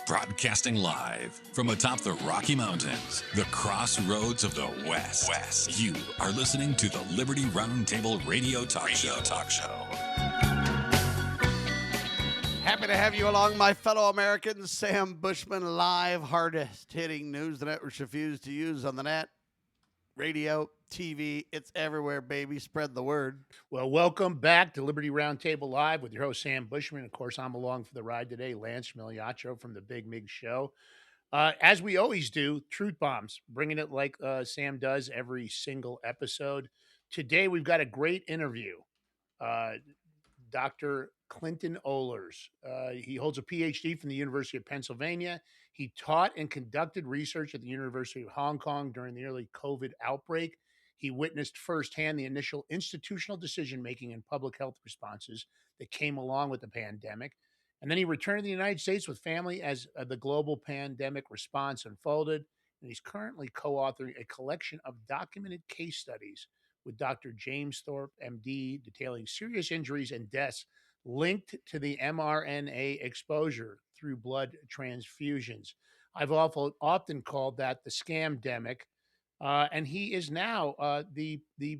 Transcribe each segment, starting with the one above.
Broadcasting live from atop the Rocky Mountains, the crossroads of the West. You are listening to the Liberty Roundtable Radio Talk Show. Happy to have you along, my fellow Americans. Sam Bushman, live, hardest-hitting news the networks refuse to use on the net, radio, TV. It's everywhere, baby. Spread the word. Well, welcome back to Liberty Roundtable Live with your host, Sam Bushman. Of course, I'm along for the ride today, Lance Miliaccio from the Big Mig Show. As we always do, Truth Bombs, bringing it like Sam does every single episode. Today, we've got a great interview. Dr. Clinton Ohlers. He holds a PhD from the University of Pennsylvania. He taught and conducted research at the University of Hong Kong during the early COVID outbreak. He witnessed firsthand the initial institutional decision-making and public health responses that came along with the pandemic. And then he returned to the United States with family as the global pandemic response unfolded. And he's currently co-authoring a collection of documented case studies with Dr. James Thorpe, MD, detailing serious injuries and deaths linked to the mRNA exposure through blood transfusions. I've often called that the scamdemic. And he is now the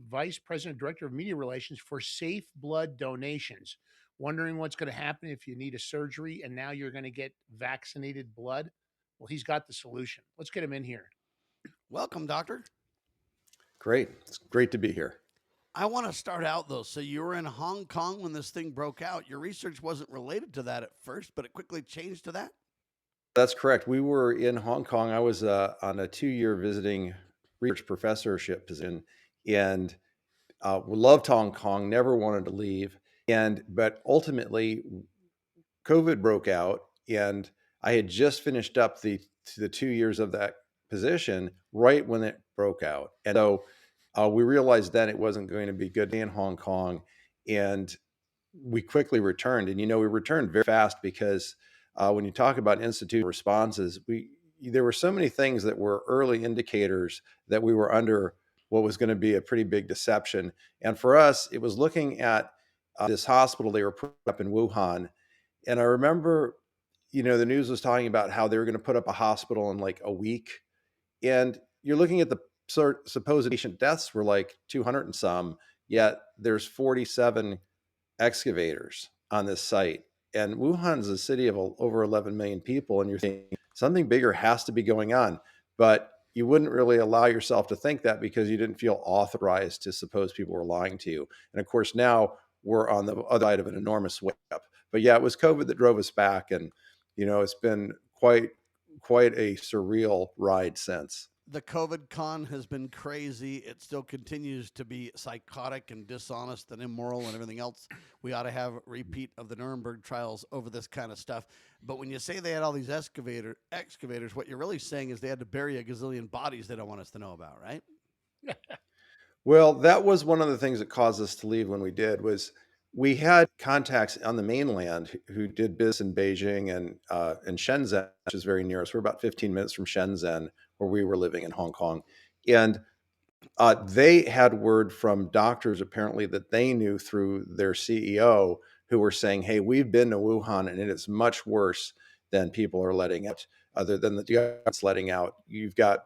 Vice President Director of Media Relations for Safe Blood Donations. Wondering what's going to happen if you need a surgery and now you're going to get vaccinated blood? Well, he's got the solution. Let's get him in here. Welcome, Doctor. Great. It's great to be here. I want to start out, though. So you were in Hong Kong when this thing broke out. Your research wasn't related to that at first, but it quickly changed to that? That's correct. We were in Hong Kong. I was on a 2-year visiting research professorship position, and we loved Hong Kong, never wanted to leave. But ultimately, COVID broke out, and I had just finished up the 2 years of that position right when it broke out. And so we realized then it wasn't going to be good in Hong Kong, and we quickly returned. And, we returned very fast because when you talk about institutional responses, there were so many things that were early indicators that we were under what was going to be a pretty big deception. And for us, it was looking at this hospital they were putting up in Wuhan. And I remember, the news was talking about how they were going to put up a hospital in like a week. And you're looking at the supposed patient deaths were like 200 and some, yet there's 47 excavators on this site. And Wuhan is a city of over 11 million people. And you're thinking something bigger has to be going on. But you wouldn't really allow yourself to think that because you didn't feel authorized to suppose people were lying to you. And of course, now we're on the other side of an enormous wake up. But yeah, it was COVID that drove us back. And, it's been quite a surreal ride since. The COVID con has been crazy. It still continues to be psychotic and dishonest and immoral and everything else. We ought to have a repeat of the Nuremberg trials over this kind of stuff. But when you say they had all these excavators, what you're really saying is they had to bury a gazillion bodies they don't want us to know about, right? Well, that was one of the things that caused us to leave when we did was we had contacts on the mainland who did business in Beijing and Shenzhen, which is very near us. We're about 15 minutes from Shenzhen, where we were living in Hong Kong. And they had word from doctors, apparently, that they knew through their CEO, who were saying, hey, we've been to Wuhan, and it is much worse than people are letting out, other than the government's letting out. You've got...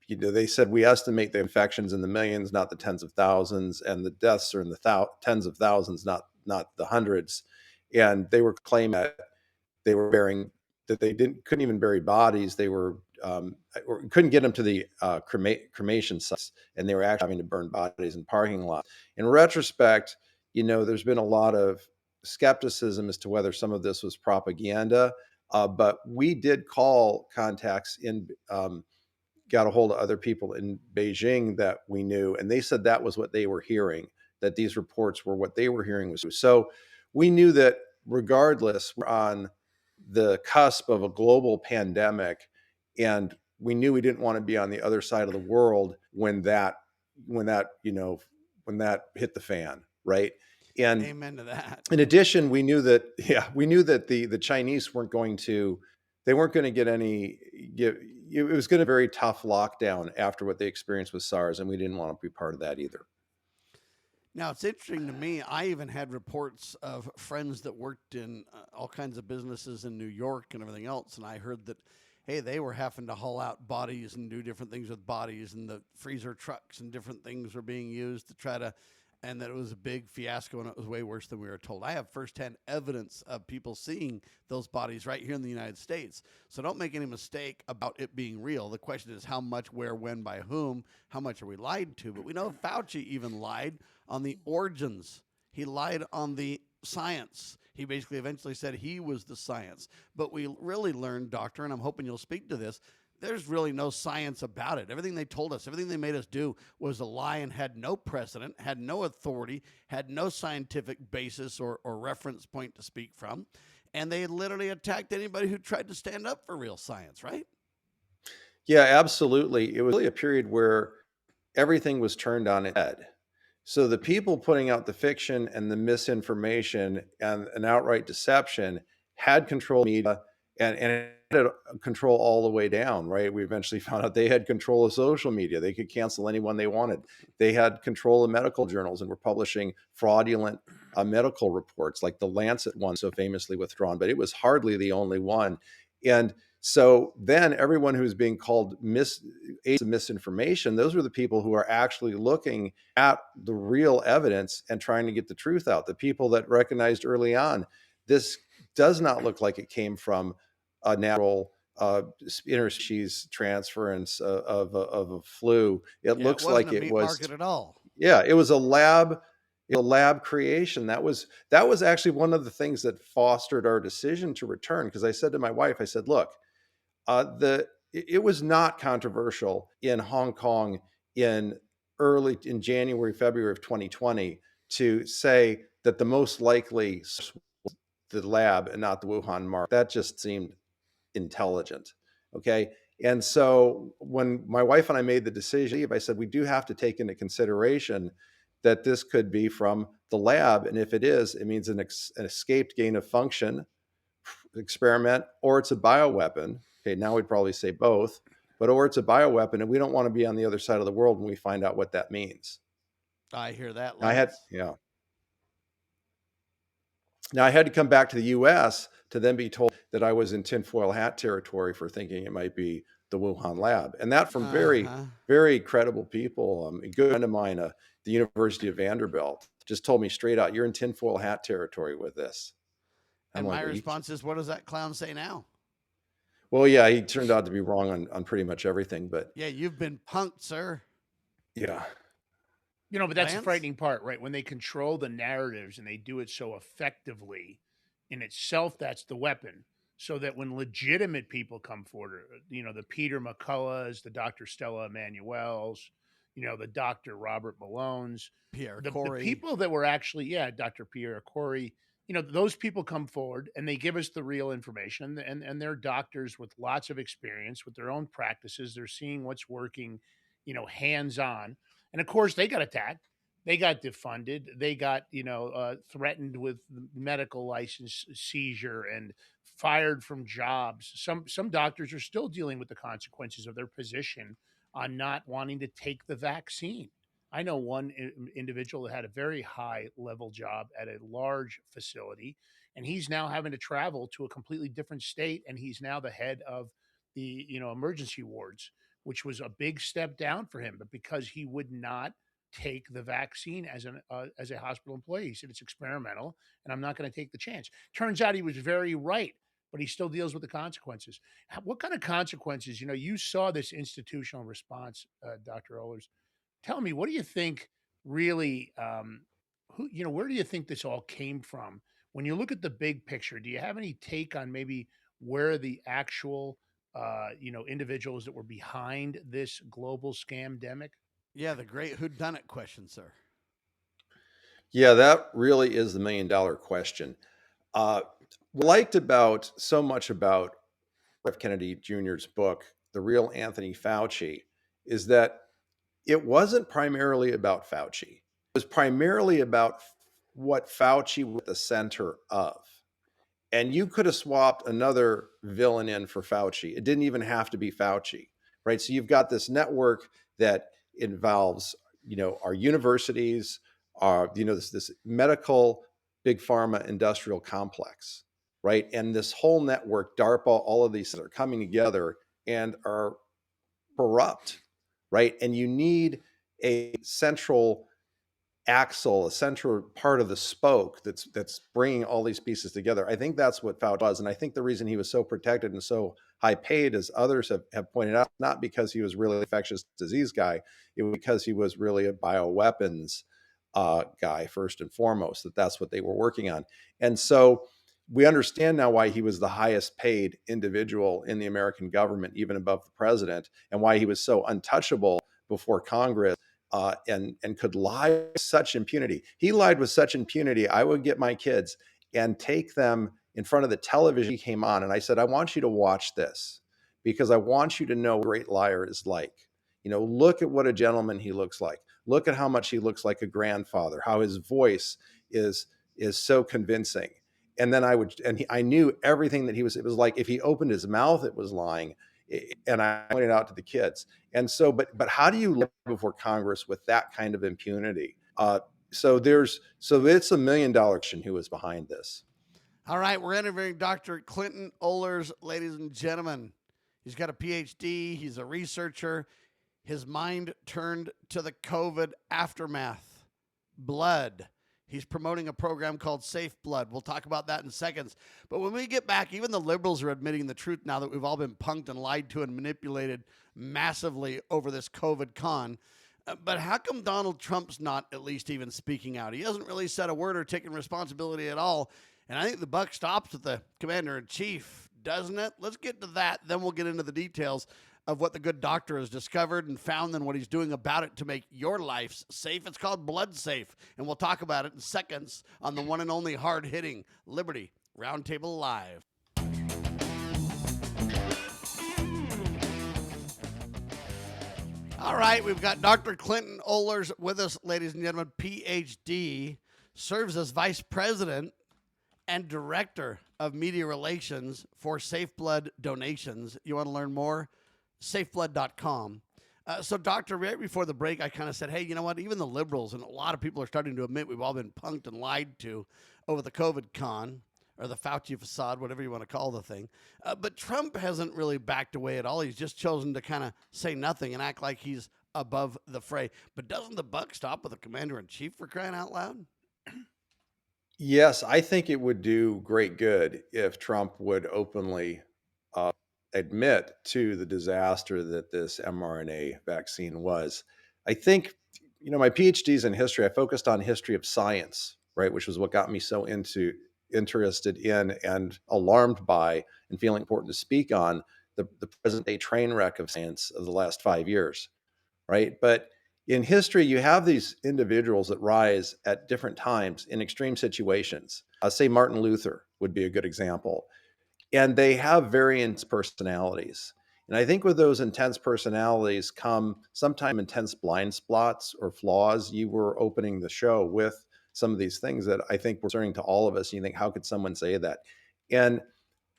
they said we estimate the infections in the millions, not the tens of thousands, and the deaths are in the tens of thousands, not the hundreds. And they were claiming that they were couldn't even bury bodies. They were or couldn't get them to the cremation sites, and they were actually having to burn bodies in parking lots. In retrospect, there's been a lot of skepticism as to whether some of this was propaganda, but we did call contacts in. Got a hold of other people in Beijing that we knew, and they said that was what they were hearing, that these reports were what they were hearing was true. So we knew that regardless, we're on the cusp of a global pandemic, and we knew we didn't want to be on the other side of the world when that hit the fan, right? And amen to that. In addition, we knew that the Chinese weren't going to get any. It was going to be a very tough lockdown after what they experienced with SARS, and we didn't want to be part of that either. Now, it's interesting to me. I even had reports of friends that worked in all kinds of businesses in New York and everything else. And I heard that, hey, they were having to haul out bodies and do different things with bodies, and the freezer trucks and different things were being used to try to, and that it was a big fiasco and it was way worse than we were told. I have firsthand evidence of people seeing those bodies right here in the United States. So don't make any mistake about it being real. The question is how much, where, when, by whom, how much are we lied to? But we know Fauci even lied on the origins. He lied on the science. He basically eventually said he was the science. But we really learned, doctor, and I'm hoping you'll speak to this, there's really no science about it. Everything they told us, everything they made us do was a lie and had no precedent, had no authority, had no scientific basis or reference point to speak from. And they literally attacked anybody who tried to stand up for real science, right? Yeah, absolutely. It was really a period where everything was turned on its head. So the people putting out the fiction and the misinformation and an outright deception had control of media and had control all the way down, right? We eventually found out they had control of social media. They could cancel anyone they wanted. They had control of medical journals and were publishing fraudulent medical reports, like the Lancet one, so famously withdrawn, but it was hardly the only one. And so then everyone who's being called agents of misinformation, those are the people who are actually looking at the real evidence and trying to get the truth out. The people that recognized early on, this does not look like it came from a natural interspecies transference of a flu. It looks like a it meat was market at all. Yeah, it was a lab creation. That was actually one of the things that fostered our decision to return. Because I said to my wife, I said, look, it was not controversial in Hong Kong in January, February of 2020 to say that the most likely source was the lab and not the Wuhan mark. That just seemed intelligent. Okay. And so when my wife and I made the decision, I said, we do have to take into consideration that this could be from the lab. And if it is, it means an escaped gain of function experiment, or it's a bioweapon. Okay, now we'd probably say both, or it's a bioweapon, and we don't want to be on the other side of the world when we find out what that means. I hear that. Now I had to come back to the U.S. to then be told that I was in tinfoil hat territory for thinking it might be the Wuhan lab, and that from very, very credible people. A good friend of mine, the University of Vanderbilt, just told me straight out, "You're in tinfoil hat territory with this." And my response is, what does that clown say now? Well, yeah, he turned out to be wrong on pretty much everything, but yeah, you've been punked, sir. Yeah. But that's the frightening part, right? When they control the narratives and they do it so effectively, in itself, that's the weapon. So that when legitimate people come forward, the Peter McCulloughs, the Dr. Stella Emanuels, the Dr. Robert Malones, the people that were actually, Dr. Pierre Corey, those people come forward and they give us the real information, and they're doctors with lots of experience with their own practices. They're seeing what's working, hands-on. And of course, they got attacked. They got defunded. They got, threatened with medical license seizure and fired from jobs. Some doctors are still dealing with the consequences of their position on not wanting to take the vaccine. I know one individual that had a very high level job at a large facility, and he's now having to travel to a completely different state. And he's now the head of the, emergency wards, which was a big step down for him. But because he would not take the vaccine as a hospital employee, he said it's experimental and I'm not going to take the chance. Turns out he was very right, but he still deals with the consequences. What kind of consequences? You saw this institutional response, Dr. Ohlers. Tell me, what do you think really, where do you think this all came from? When you look at the big picture, do you have any take on maybe where the actual, individuals that were behind this global scamdemic? Yeah, the great whodunit question, sir. Yeah, that really is the $1 million question. What I liked so much about F. Kennedy Jr.'s book, The Real Anthony Fauci, is that it wasn't primarily about Fauci. It was primarily about what Fauci was at the center of. And you could have swapped another villain in for Fauci. It didn't even have to be Fauci, right? So you've got this network that involves, our universities, are, this medical big pharma industrial complex, right? And this whole network, DARPA, all of these are coming together and are corrupt, right? And you need a central axle, a central part of the spoke that's bringing all these pieces together. I think that's what Fauci was, and I think the reason he was so protected and so high paid, as others have pointed out, not because he was really an infectious disease guy, it was because he was really a bioweapons guy first and foremost. That's what they were working on, and so we understand now why he was the highest paid individual in the American government, even above the president, and why he was so untouchable before Congress. And could lie with such impunity. He lied with such impunity. I would get my kids and take them in front of the television he came on. And I said, I want you to watch this because I want you to know what a great liar is like. Look at what a gentleman he looks like. Look at how much he looks like a grandfather, how his voice is so convincing. And then I knew everything that it was like if he opened his mouth, it was lying. And I pointed out to the kids. And so, but how do you live before Congress with that kind of impunity? So it's $1 million question who was behind this. All right, we're interviewing Dr. Clinton Ohlers, ladies and gentlemen. He's got a PhD. He's a researcher. His mind turned to the COVID aftermath, blood. He's promoting a program called Safe Blood. We'll talk about that in seconds. But when we get back, even the liberals are admitting the truth now that we've all been punked and lied to and manipulated massively over this COVID con. But how come Donald Trump's not at least even speaking out? He hasn't really said a word or taken responsibility at all. And I think the buck stops with the commander-in-chief, doesn't it? Let's get to that. Then we'll get into the details of what the good doctor has discovered and found and what he's doing about it to make your life safe. It's called Blood Safe, and we'll talk about it in seconds on the one and only hard-hitting Liberty Roundtable Live. All right, we've got Dr. Clinton Ohlers with us, ladies and gentlemen, PhD, serves as Vice President and Director of Media Relations for Safe Blood Donations. You want to learn more? Safeblood.com. So, Doctor, right before the break, I kind of said, hey, you know what? Even the liberals and a lot of people are starting to admit we've all been punked and lied to over the COVID con or the Fauci facade, whatever you want to call the thing. But Trump hasn't really backed away at all. He's just chosen to kind of say nothing and act like he's above the fray. But doesn't the buck stop with the commander-in-chief, for crying out loud? Yes, I think it would do great good if Trump would openly admit to the disaster that this mRNA vaccine was. I think, my PhD's in history. I focused on history of science, right, which was what got me so interested in and alarmed by and feeling important to speak on the present-day train wreck of science of the last 5 years, right? But in history, you have these individuals that rise at different times in extreme situations. Say Martin Luther would be a good example. And they have variant personalities. And I think with those intense personalities come sometimes intense blind spots or flaws. You were opening the show with some of these things that I think were concerning to all of us. You think, how could someone say that? And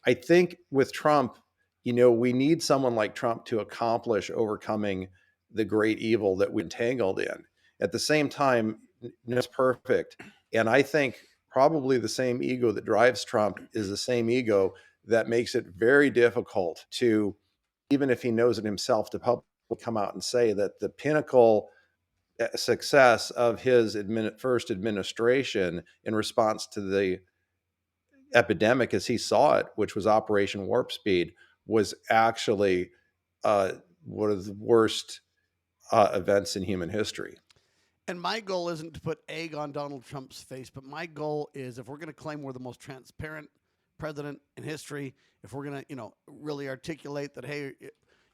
I think with Trump, we need someone like Trump to accomplish overcoming the great evil that we're entangled in. At the same time, it's perfect. And I think probably the same ego that drives Trump is the same ego that makes it very difficult to, even if he knows it himself, to publicly come out and say that the pinnacle success of his first administration in response to the epidemic as he saw it, which was Operation Warp Speed, was actually one of the worst events in human history. And my goal isn't to put egg on Donald Trump's face, but my goal is, if we're going to claim we're the most transparent president in history, if we're going to, really articulate that, hey,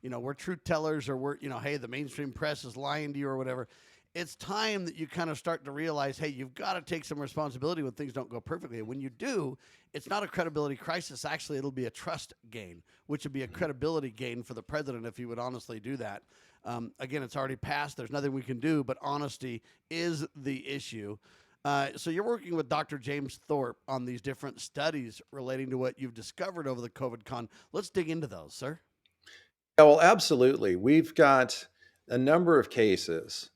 we're truth tellers, or we're, hey, the mainstream press is lying to you or whatever, it's time that you kind of start to realize, hey, you've got to take some responsibility when things don't go perfectly. And when you do, it's not a credibility crisis. Actually, it'll be a trust gain, which would be a credibility gain for the president if he would honestly do that. Again, it's already passed. There's nothing we can do, but honesty is the issue. So you're working with Dr. James Thorpe on these different studies relating to what you've discovered over the COVID con. Let's dig into those, sir. Yeah, well, absolutely. We've got a number of cases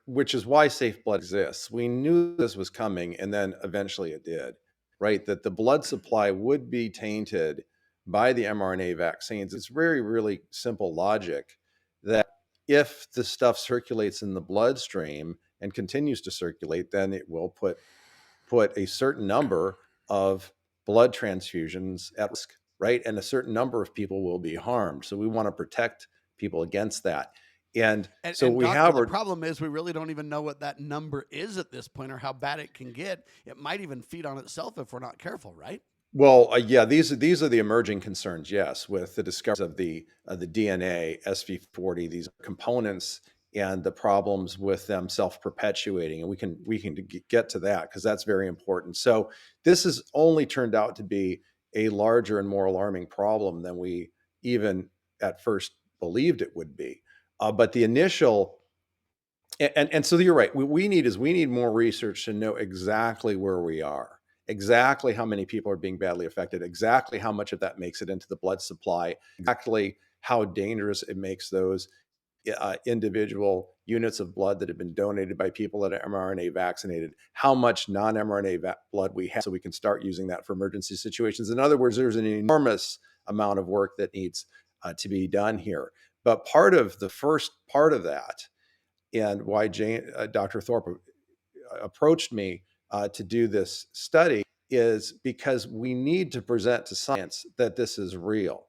which is why safe blood exists. We knew this was coming, and then eventually it did, right? That the blood supply would be tainted by the mRNA vaccines. It's very, really simple logic that if the stuff circulates in the bloodstream and continues to circulate, then it will put a certain number of blood transfusions at risk, right? And a certain number of people will be harmed. So we want to protect people against that. And so And we doctor, have the problem is we really don't even know what that number is at this point or how bad it can get. It might even feed on itself if we're not careful, right? Well, yeah, these are the emerging concerns. Yes, with the discovery of the DNA SV40, these components, and the problems with them self-perpetuating, and we can get to that because that's very important. So this has only turned out to be a larger and more alarming problem than we even at first believed it would be. But the initial and so you're right. We need more research to know exactly where we are, exactly how many people are being badly affected, exactly how much of that makes it into the blood supply, exactly how dangerous it makes those individual units of blood that have been donated by people that are mRNA vaccinated, how much non-mRNA blood we have, so we can start using that for emergency situations. In other words, there's an enormous amount of work that needs to be done here. But part of the first part of that, and why Dr. Thorpe approached me to do this study, is because we need to present to science that this is real.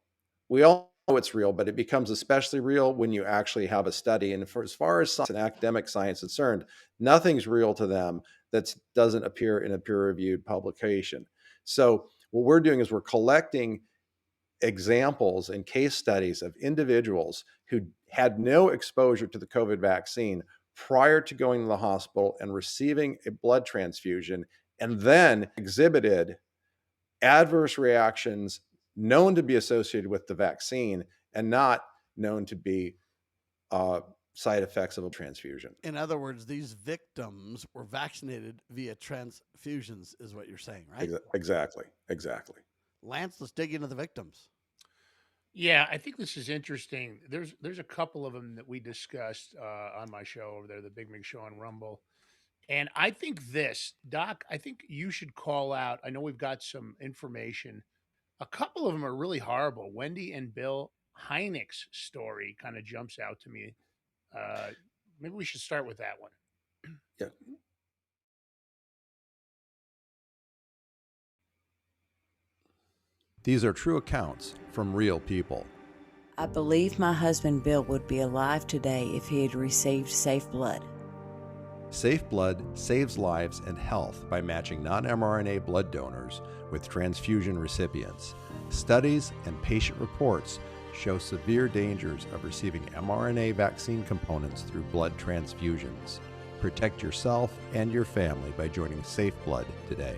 We all know it's real, but it becomes especially real when you actually have a study. And as far as science and academic science is concerned, nothing's real to them that doesn't appear in a peer-reviewed publication. So what we're doing is we're collecting examples and case studies of individuals who had no exposure to the COVID vaccine prior to going to the hospital and receiving a blood transfusion, and then exhibited adverse reactions known to be associated with the vaccine and not known to be side effects of a transfusion. In other words, these victims were vaccinated via transfusions, is what you're saying, right? Exactly. Lance, let's dig into the victims. Yeah, I think this is interesting. There's a couple of them that we discussed on my show over there, the Big Mig Show on Rumble. And I think this, Doc, I think you should call out. I know we've got some information. A couple of them are really horrible. Wendy and Bill Heineck's story kind of jumps out to me. Maybe we should start with that one. Yeah. These are true accounts from real people. I believe my husband Bill would be alive today if he had received safe blood. Safe blood saves lives and health by matching non-mRNA blood donors with transfusion recipients. Studies and patient reports show severe dangers of receiving mRNA vaccine components through blood transfusions. Protect yourself and your family by joining Safe Blood today.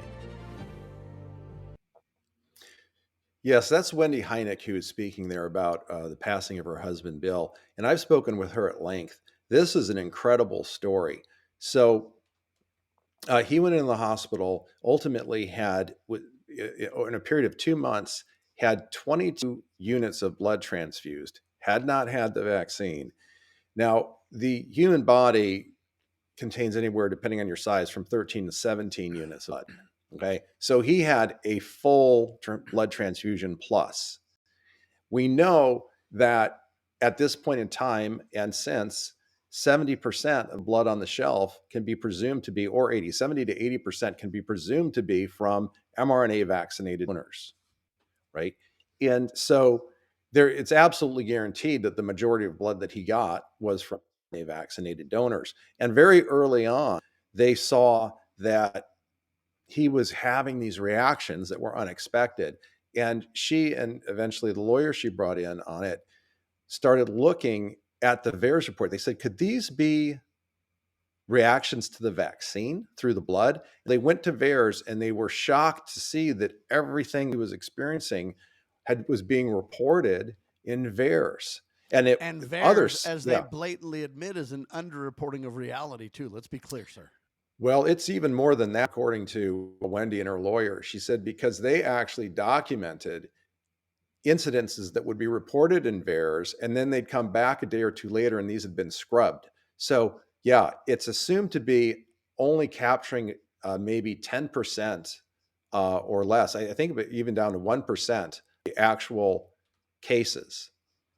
Yes, that's Wendy Heineck who is speaking there about the passing of her husband, Bill. And I've spoken with her at length. This is an incredible story. So he went into the hospital, ultimately had, in a period of 2 months, had 22 units of blood transfused, had not had the vaccine. Now, the human body contains anywhere, depending on your size, from 13 to 17 units of blood. Okay, so he had a full blood transfusion plus. We know that at this point in time and since, 70% of blood on the shelf can be presumed to be, or 70 to 80% can be presumed to be from mRNA vaccinated donors, right? And so it's absolutely guaranteed that the majority of blood that he got was from mRNA vaccinated donors. And very early on, they saw that he was having these reactions that were unexpected. And she, and eventually the lawyer she brought in on it, started looking at the VAERS report. They said, could these be reactions to the vaccine through the blood? They went to VAERS and they were shocked to see that everything he was experiencing was being reported in VAERS. And VAERS, as they blatantly admit, is an underreporting of reality too. Let's be clear, sir. Well, it's even more than that, according to Wendy and her lawyer. She said because they actually documented incidences that would be reported in VAERS, and then they'd come back a day or two later and these had been scrubbed. So Yeah, it's assumed to be only capturing maybe 10% or less. I think of it even down to 1%, the actual cases,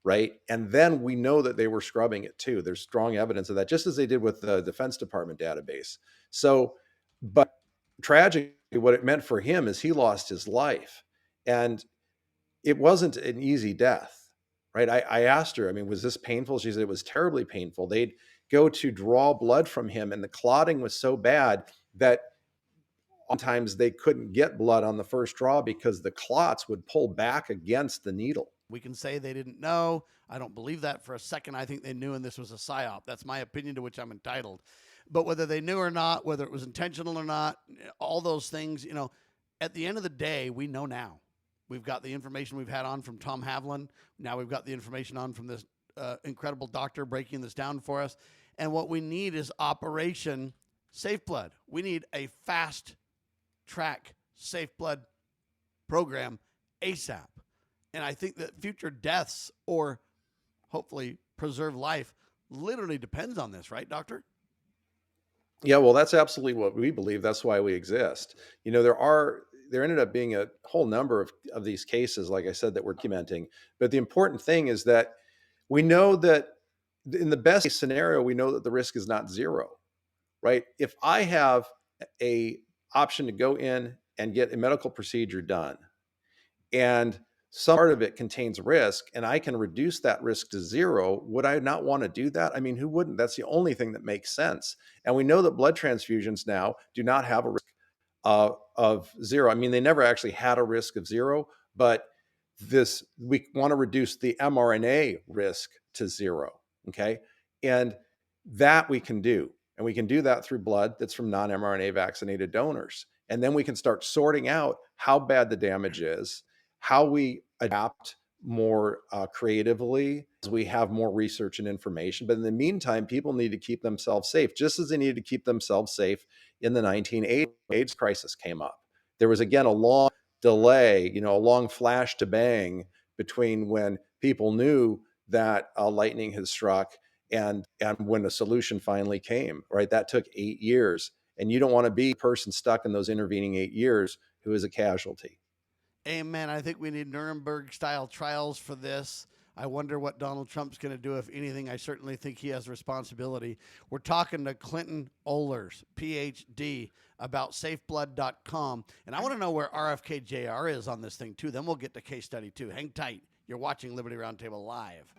right? And then we know that they were scrubbing it too. There's strong evidence of that, just as they did with the Defense Department database. So, but tragically, what it meant for him is he lost his life. And it wasn't an easy death, right? I asked her, I mean, was this painful? She said it was terribly painful. They'd go to draw blood from him, and the clotting was so bad that sometimes they couldn't get blood on the first draw because the clots would pull back against the needle. We can say they didn't know. I don't believe that for a second. I think they knew, and this was a psyop. That's my opinion, to which I'm entitled. But whether they knew or not, whether it was intentional or not, all those things, at the end of the day, we know now. We've got the information we've had on from Tom Havlin. Now we've got the information on from this incredible doctor breaking this down for us. And what we need is Operation Safe Blood. We need a fast track safe blood program ASAP. And I think that future deaths or hopefully preserve life literally depends on this, right, doctor? Yeah, well, that's absolutely what we believe. That's why we exist. There ended up being a whole number of these cases, like I said, that we're documenting. But the important thing is that we know that in the best case scenario, we know that the risk is not zero, right? If I have a option to go in and get a medical procedure done, and some part of it contains risk, and I can reduce that risk to zero, would I not want to do that? I mean, who wouldn't? That's the only thing that makes sense. And we know that blood transfusions now do not have a risk of zero. I mean, they never actually had a risk of zero, but we want to reduce the mRNA risk to zero. Okay. And that we can do. And we can do that through blood that's from non-mRNA vaccinated donors. And then we can start sorting out how bad the damage is, how we adapt more creatively as we have more research and information. But in the meantime, people need to keep themselves safe, just as they needed to keep themselves safe in the 1980s. AIDS crisis came up. There was, again, a long delay, a long flash to bang between when people knew that lightning had struck and when a solution finally came, right? That took 8 years. And you don't want to be the person stuck in those intervening 8 years who is a casualty. Amen. I think we need Nuremberg-style trials for this. I wonder what Donald Trump's going to do, if anything. I certainly think he has responsibility. We're talking to Clinton Ohlers, PhD, about safeblood.com. And I want to know where RFK Jr. is on this thing, too. Then we'll get to case study, too. Hang tight. You're watching Liberty Roundtable Live.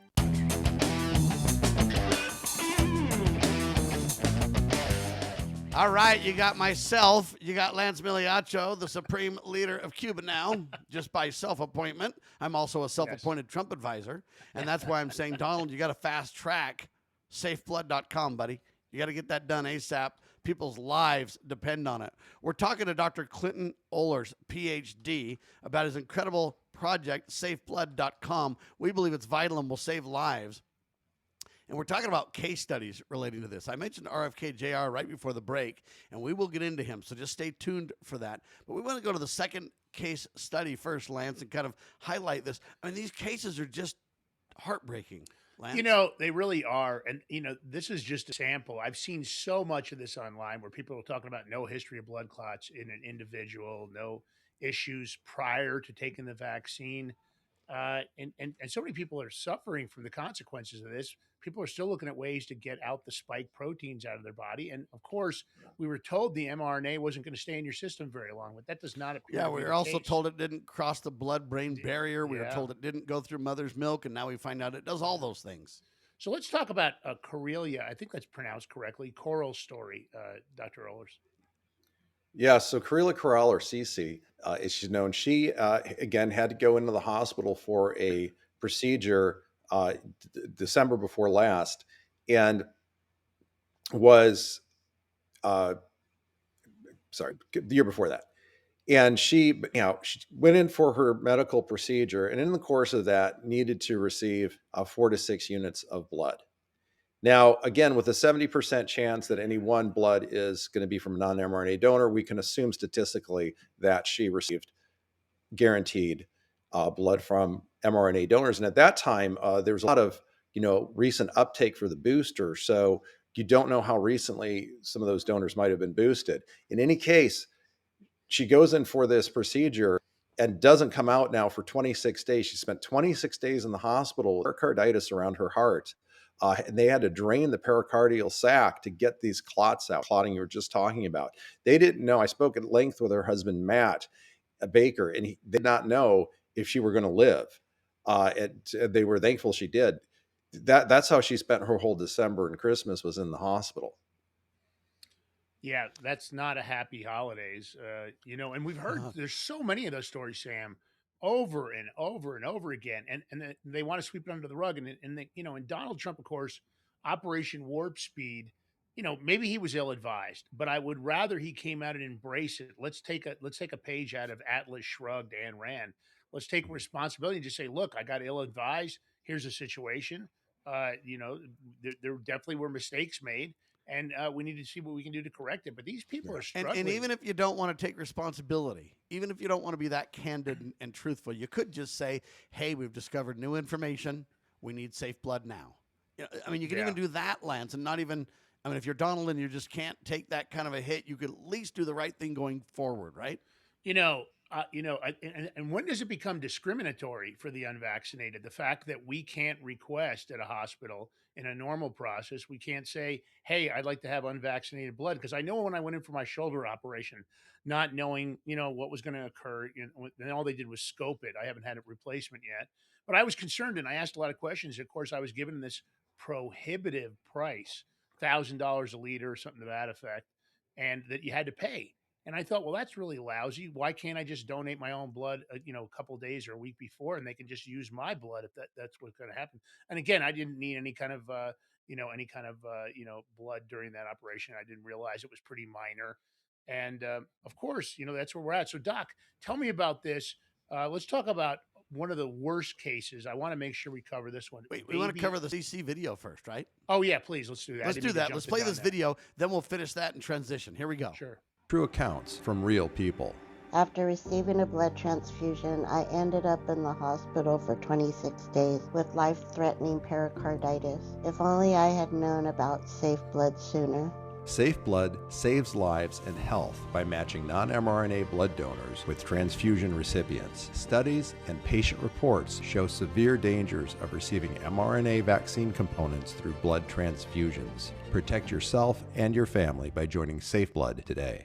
All right, you got myself, you got Lance Miliacho, the supreme leader of Cuba now, just by self-appointment. I'm also a self-appointed Trump advisor, and that's why I'm saying, Donald, you got to fast track safeblood.com, buddy. You got to get that done ASAP. People's lives depend on it. We're talking to Dr. Clinton Ohlers, PhD, about his incredible project, safeblood.com. We believe it's vital and will save lives. And we're talking about case studies relating to this. I mentioned RFK Jr. right before the break, and we will get into him, so just stay tuned for that. But we want to go to the second case study first, Lance, and kind of highlight this. I mean, these cases are just heartbreaking, Lance. They really are. And, this is just a sample. I've seen so much of this online where people are talking about no history of blood clots in an individual, no issues prior to taking the vaccine. And so many people are suffering from the consequences of this. People are still looking at ways to get out the spike proteins out of their body. And of course, we were told the mRNA wasn't going to stay in your system very long, but that does not appear to be we were the also case. told it didn't cross the blood-brain barrier. We were told it didn't go through mother's milk, and now we find out it does all those things. So let's talk about Correlia. I think that's pronounced correctly. Coral's story, Dr. Ohlers. Yeah, so Correlia Corral, or Cece, as she's known, she again had to go into the hospital for a procedure December before last, and was the year before that. And she went in for her medical procedure, and in the course of that, needed to receive 4 to 6 units of blood. Now, again, with a 70% chance that any one blood is going to be from a non-mRNA donor, we can assume statistically that she received guaranteed blood from mRNA donors. And at that time, there was a lot of recent uptake for the booster. So you don't know how recently some of those donors might have been boosted. In any case, she goes in for this procedure and doesn't come out now for 26 days. She spent 26 days in the hospital with pericarditis around her heart. And they had to drain the pericardial sac to get these clots out, clotting you were just talking about. They didn't know. I spoke at length with her husband, Matt Baker, and they did not know if she were going to live. And they were thankful she did. That's how she spent her whole December and Christmas, was in the hospital. Yeah, that's not a happy holidays, and we've heard there's so many of those stories, Sam, over and over and over again, and they want to sweep it under the rug, and they, and Donald Trump, of course, Operation Warp Speed, maybe he was ill advised, but I would rather he came out and embrace it. Let's take a page out of Atlas Shrugged, Ayn Rand. Let's take responsibility and just say, look, I got ill advised. Here's the situation. There definitely were mistakes made, and we need to see what we can do to correct it. But these people are struggling. And even if you don't want to take responsibility, even if you don't want to be that candid and truthful, you could just say, hey, we've discovered new information. We need safe blood now. I mean, you can even do that, Lance, and not even, if you're Donald and you just can't take that kind of a hit, you could at least do the right thing going forward, right? And when does it become discriminatory for the unvaccinated? The fact that we can't request at a hospital in a normal process, we can't say, hey, I'd like to have unvaccinated blood. Because I know when I went in for my shoulder operation, not knowing, what was going to occur, and all they did was scope it. I haven't had a replacement yet. But I was concerned, and I asked a lot of questions. Of course, I was given this prohibitive price, $1,000 a liter or something to that effect, and that you had to pay. And I thought, well, that's really lousy. Why can't I just donate my own blood, a couple days or a week before, and they can just use my blood if that's what's going to happen? And again, I didn't need any kind of, blood during that operation. I didn't realize it was pretty minor. And of course, that's where we're at. So, Doc, tell me about this. Let's talk about one of the worst cases. I want to make sure we cover this one. Wait, we want to cover the CC video first, right? Oh, yeah, please. Let's do that. Let's do that. Let's play this video. Then we'll finish that and transition. Here we go. Sure. True accounts from real people. After receiving a blood transfusion, I ended up in the hospital for 26 days with life-threatening pericarditis. If only I had known about Safe Blood sooner. Safe Blood saves lives and health by matching non-mRNA blood donors with transfusion recipients. Studies and patient reports show severe dangers of receiving mRNA vaccine components through blood transfusions. Protect yourself and your family by joining Safe Blood today.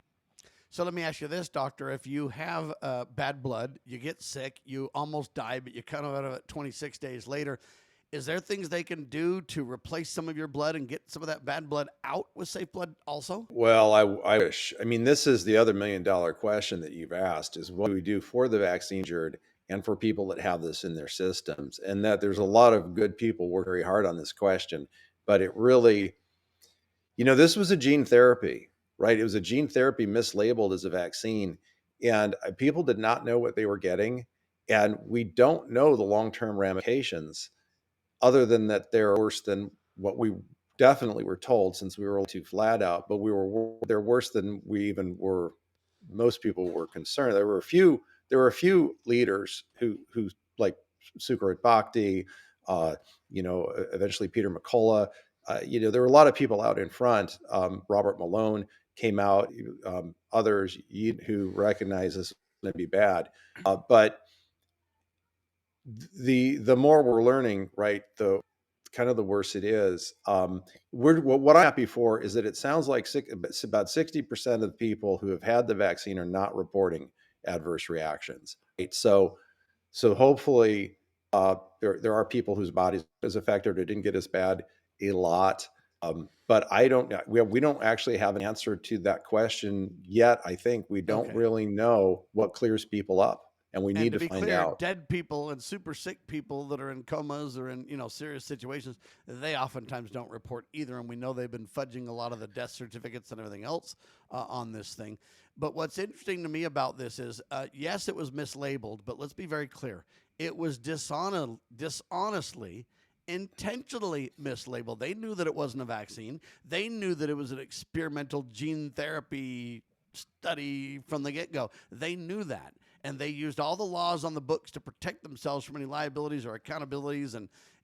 So let me ask you this, doctor. If you have bad blood, you get sick, you almost die, but you come out of it 26 days later, is there things they can do to replace some of your blood and get some of that bad blood out with Safe Blood also? Well, I wish. This is the other $1 million question that you've asked, is what do we do for the vaccine injured and for people that have this in their systems? And that there's a lot of good people work very hard on this question, but it really, this was a gene therapy, right? It was a gene therapy mislabeled as a vaccine, and people did not know what they were getting. And we don't know the long-term ramifications, other than that they're worse than what we definitely were told, since we were too flat out, but they're worse than we even were. Most people were concerned. There were a few leaders who like Sukarit Bhakti, eventually Peter McCullough, there were a lot of people out in front. Robert Malone came out, others who recognize this going to be bad. But the more we're learning, right, the kind of the worse it is. What I'm happy for is that it sounds like about 60% of the people who have had the vaccine are not reporting adverse reactions. Right? So hopefully there are people whose bodies is affected or didn't get as bad, a lot. But we don't actually have an answer to that question yet. I think we don't really know what clears people up. And we need to find clear, out. Dead people and super sick people that are in comas or in serious situations, they oftentimes don't report either. And we know they've been fudging a lot of the death certificates and everything else on this thing. But what's interesting to me about this is, yes, it was mislabeled, but let's be very clear. It was dishonestly, intentionally mislabeled. They knew that it wasn't a vaccine. They knew that it was an experimental gene therapy study from the get-go. They knew that, and they used all the laws on the books to protect themselves from any liabilities or accountabilities,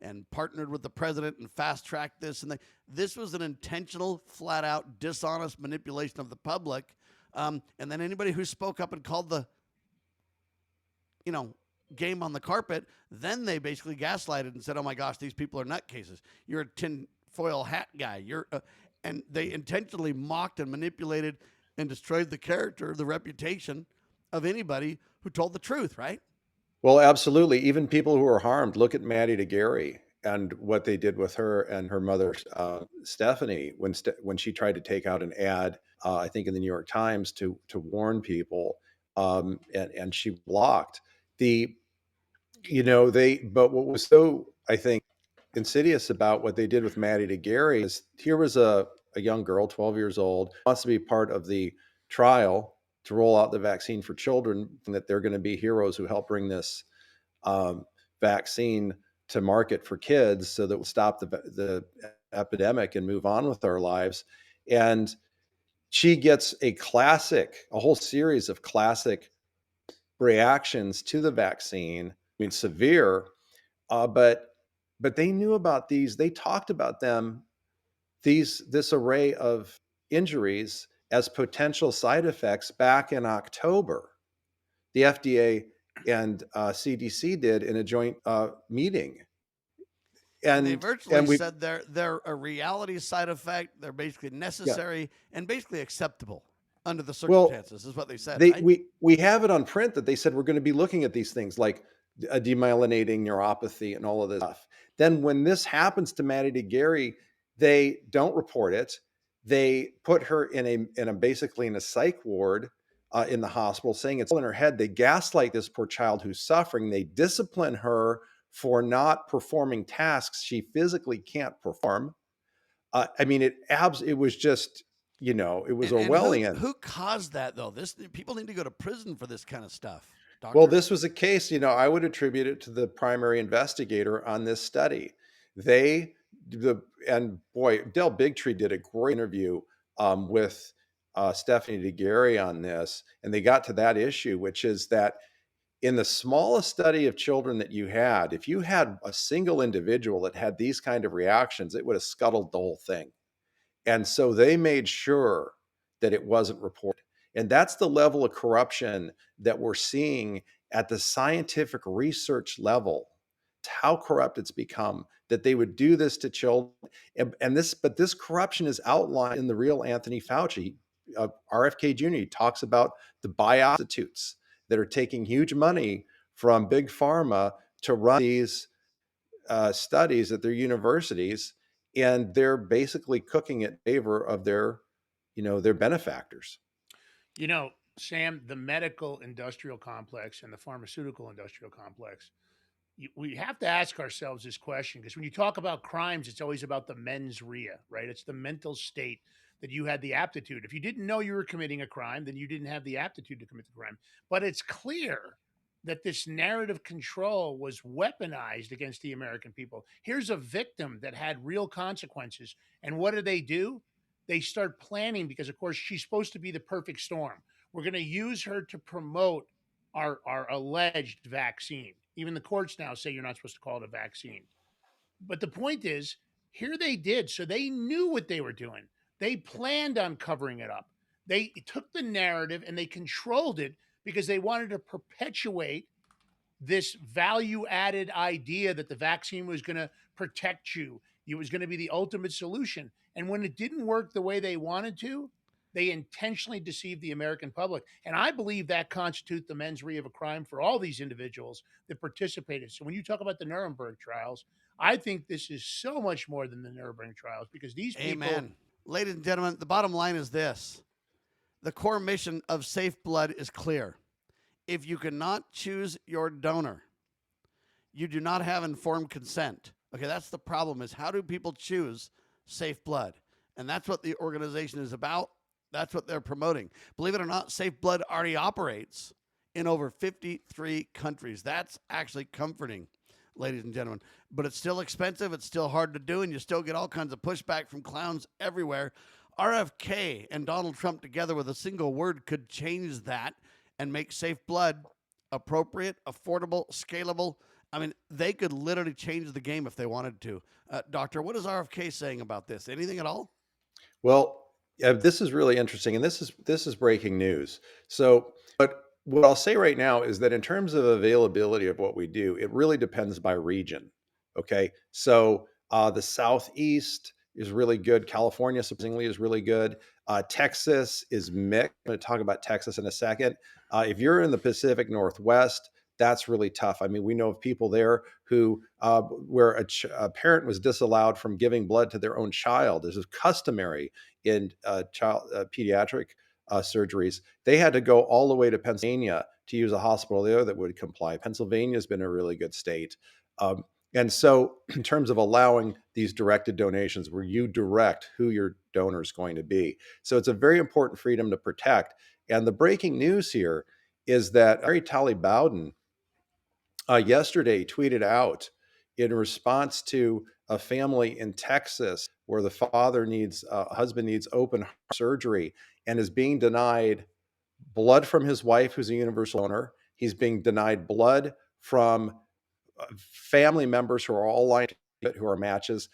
and partnered with the president and fast-tracked this. And this was an intentional, flat-out, dishonest manipulation of the public. And then anybody who spoke up and called the, game on the carpet, then they basically gaslighted and said, "Oh my gosh, these people are nutcases. You're a tinfoil hat guy. And they intentionally mocked and manipulated and destroyed the character, the reputation of anybody who told the truth, right? Well, absolutely. Even people who are harmed. Look at Maddie to Garay and what they did with her and her mother, Stephanie, when she tried to take out an ad, I think in the New York Times to warn people, and she blocked but what was so, I think, insidious about what they did with Maddie to Garay is here was a young girl, 12 years old, wants to be part of the trial to roll out the vaccine for children, and that they're going to be heroes who help bring this vaccine to market for kids so that we'll stop the epidemic and move on with our lives. And she gets a whole series of classic reactions to the vaccine. I mean, severe, but they knew about these. They talked about this array of injuries as potential side effects back in October. The FDA and CDC did in a joint meeting. And they virtually said they're a reality side effect. They're basically necessary and basically acceptable under the circumstances, is what they said. Right? We have it on print that they said we're going to be looking at these things like a demyelinating neuropathy and all of this stuff. Then when this happens to Maddie to Garay, they don't report it. They put her in a basically in a psych ward in the hospital, saying it's all in her head. They gaslight this poor child who's suffering. They discipline her for not performing tasks she physically can't perform. I mean, it was just, it was Orwellian. And who caused that, though? People need to go to prison for this kind of stuff. Doctor? Well, this was a case, I would attribute it to the primary investigator on this study. Del Bigtree did a great interview with Stephanie de Garay on this, and they got to that issue, which is that in the smallest study of children that you had, if you had a single individual that had these kind of reactions, it would have scuttled the whole thing. And so they made sure that it wasn't reported. And that's the level of corruption that we're seeing at the scientific research level. It's how corrupt it's become that they would do this to children. But this corruption is outlined in the real Anthony Fauci. RFK Jr. He talks about the bioinstitutes that are taking huge money from big pharma to run these studies at their universities, and they're basically cooking in favor of their benefactors. Sam, the medical industrial complex and the pharmaceutical industrial complex, we have to ask ourselves this question, because when you talk about crimes, it's always about the mens rea, right? It's the mental state that you had the aptitude. If you didn't know you were committing a crime, then you didn't have the aptitude to commit the crime. But it's clear that this narrative control was weaponized against the American people. Here's a victim that had real consequences. And what do? They start planning, because, of course, she's supposed to be the perfect storm. We're going to use her to promote our alleged vaccine. Even the courts now say you're not supposed to call it a vaccine. But the point is, here they did. So they knew what they were doing. They planned on covering it up. They took the narrative and they controlled it because they wanted to perpetuate this value-added idea that the vaccine was going to protect you. It was going to be the ultimate solution. And when it didn't work the way they wanted to, they intentionally deceived the American public. And I believe that constitutes the mens rea of a crime for all these individuals that participated. So when you talk about the Nuremberg trials, I think this is so much more than the Nuremberg trials, because these people... Amen. Ladies and gentlemen, the bottom line is this. The core mission of Safe Blood is clear. If you cannot choose your donor, you do not have informed consent. Okay, that's the problem, is how do people choose Safe Blood? And that's what the organization is about. That's what they're promoting. Believe it or not, Safe Blood already operates in over 53 countries. That's actually comforting, ladies and gentlemen. But it's still expensive. It's still hard to do, and you still get all kinds of pushback from clowns everywhere. RFK and Donald Trump together with a single word could change that and make safe blood appropriate, affordable, scalable. I mean, they could literally change the game if they wanted to. Doctor, what is RFK saying about this? Anything at all? Well, this is really interesting, and this is breaking news. So, but what I'll say right now is that in terms of availability of what we do, it really depends by region. Okay, so the Southeast is really good. California surprisingly is really good. Texas is mixed. I'm going to talk about Texas in a second. If you're in the Pacific Northwest, that's really tough. I mean, we know of people there who, where a parent was disallowed from giving blood to their own child. This is customary in child pediatric surgeries. They had to go all the way to Pennsylvania to use a hospital there that would comply. Pennsylvania has been a really good state. And so, in terms of allowing these directed donations, where you direct who your donor is going to be, so it's a very important freedom to protect. And the breaking news here is that Mary Talley Bowden yesterday tweeted out in response to a family in Texas where the husband needs open heart surgery and is being denied blood from his wife, who's a universal donor. He's being denied blood from family members who are all lined up, who are matches.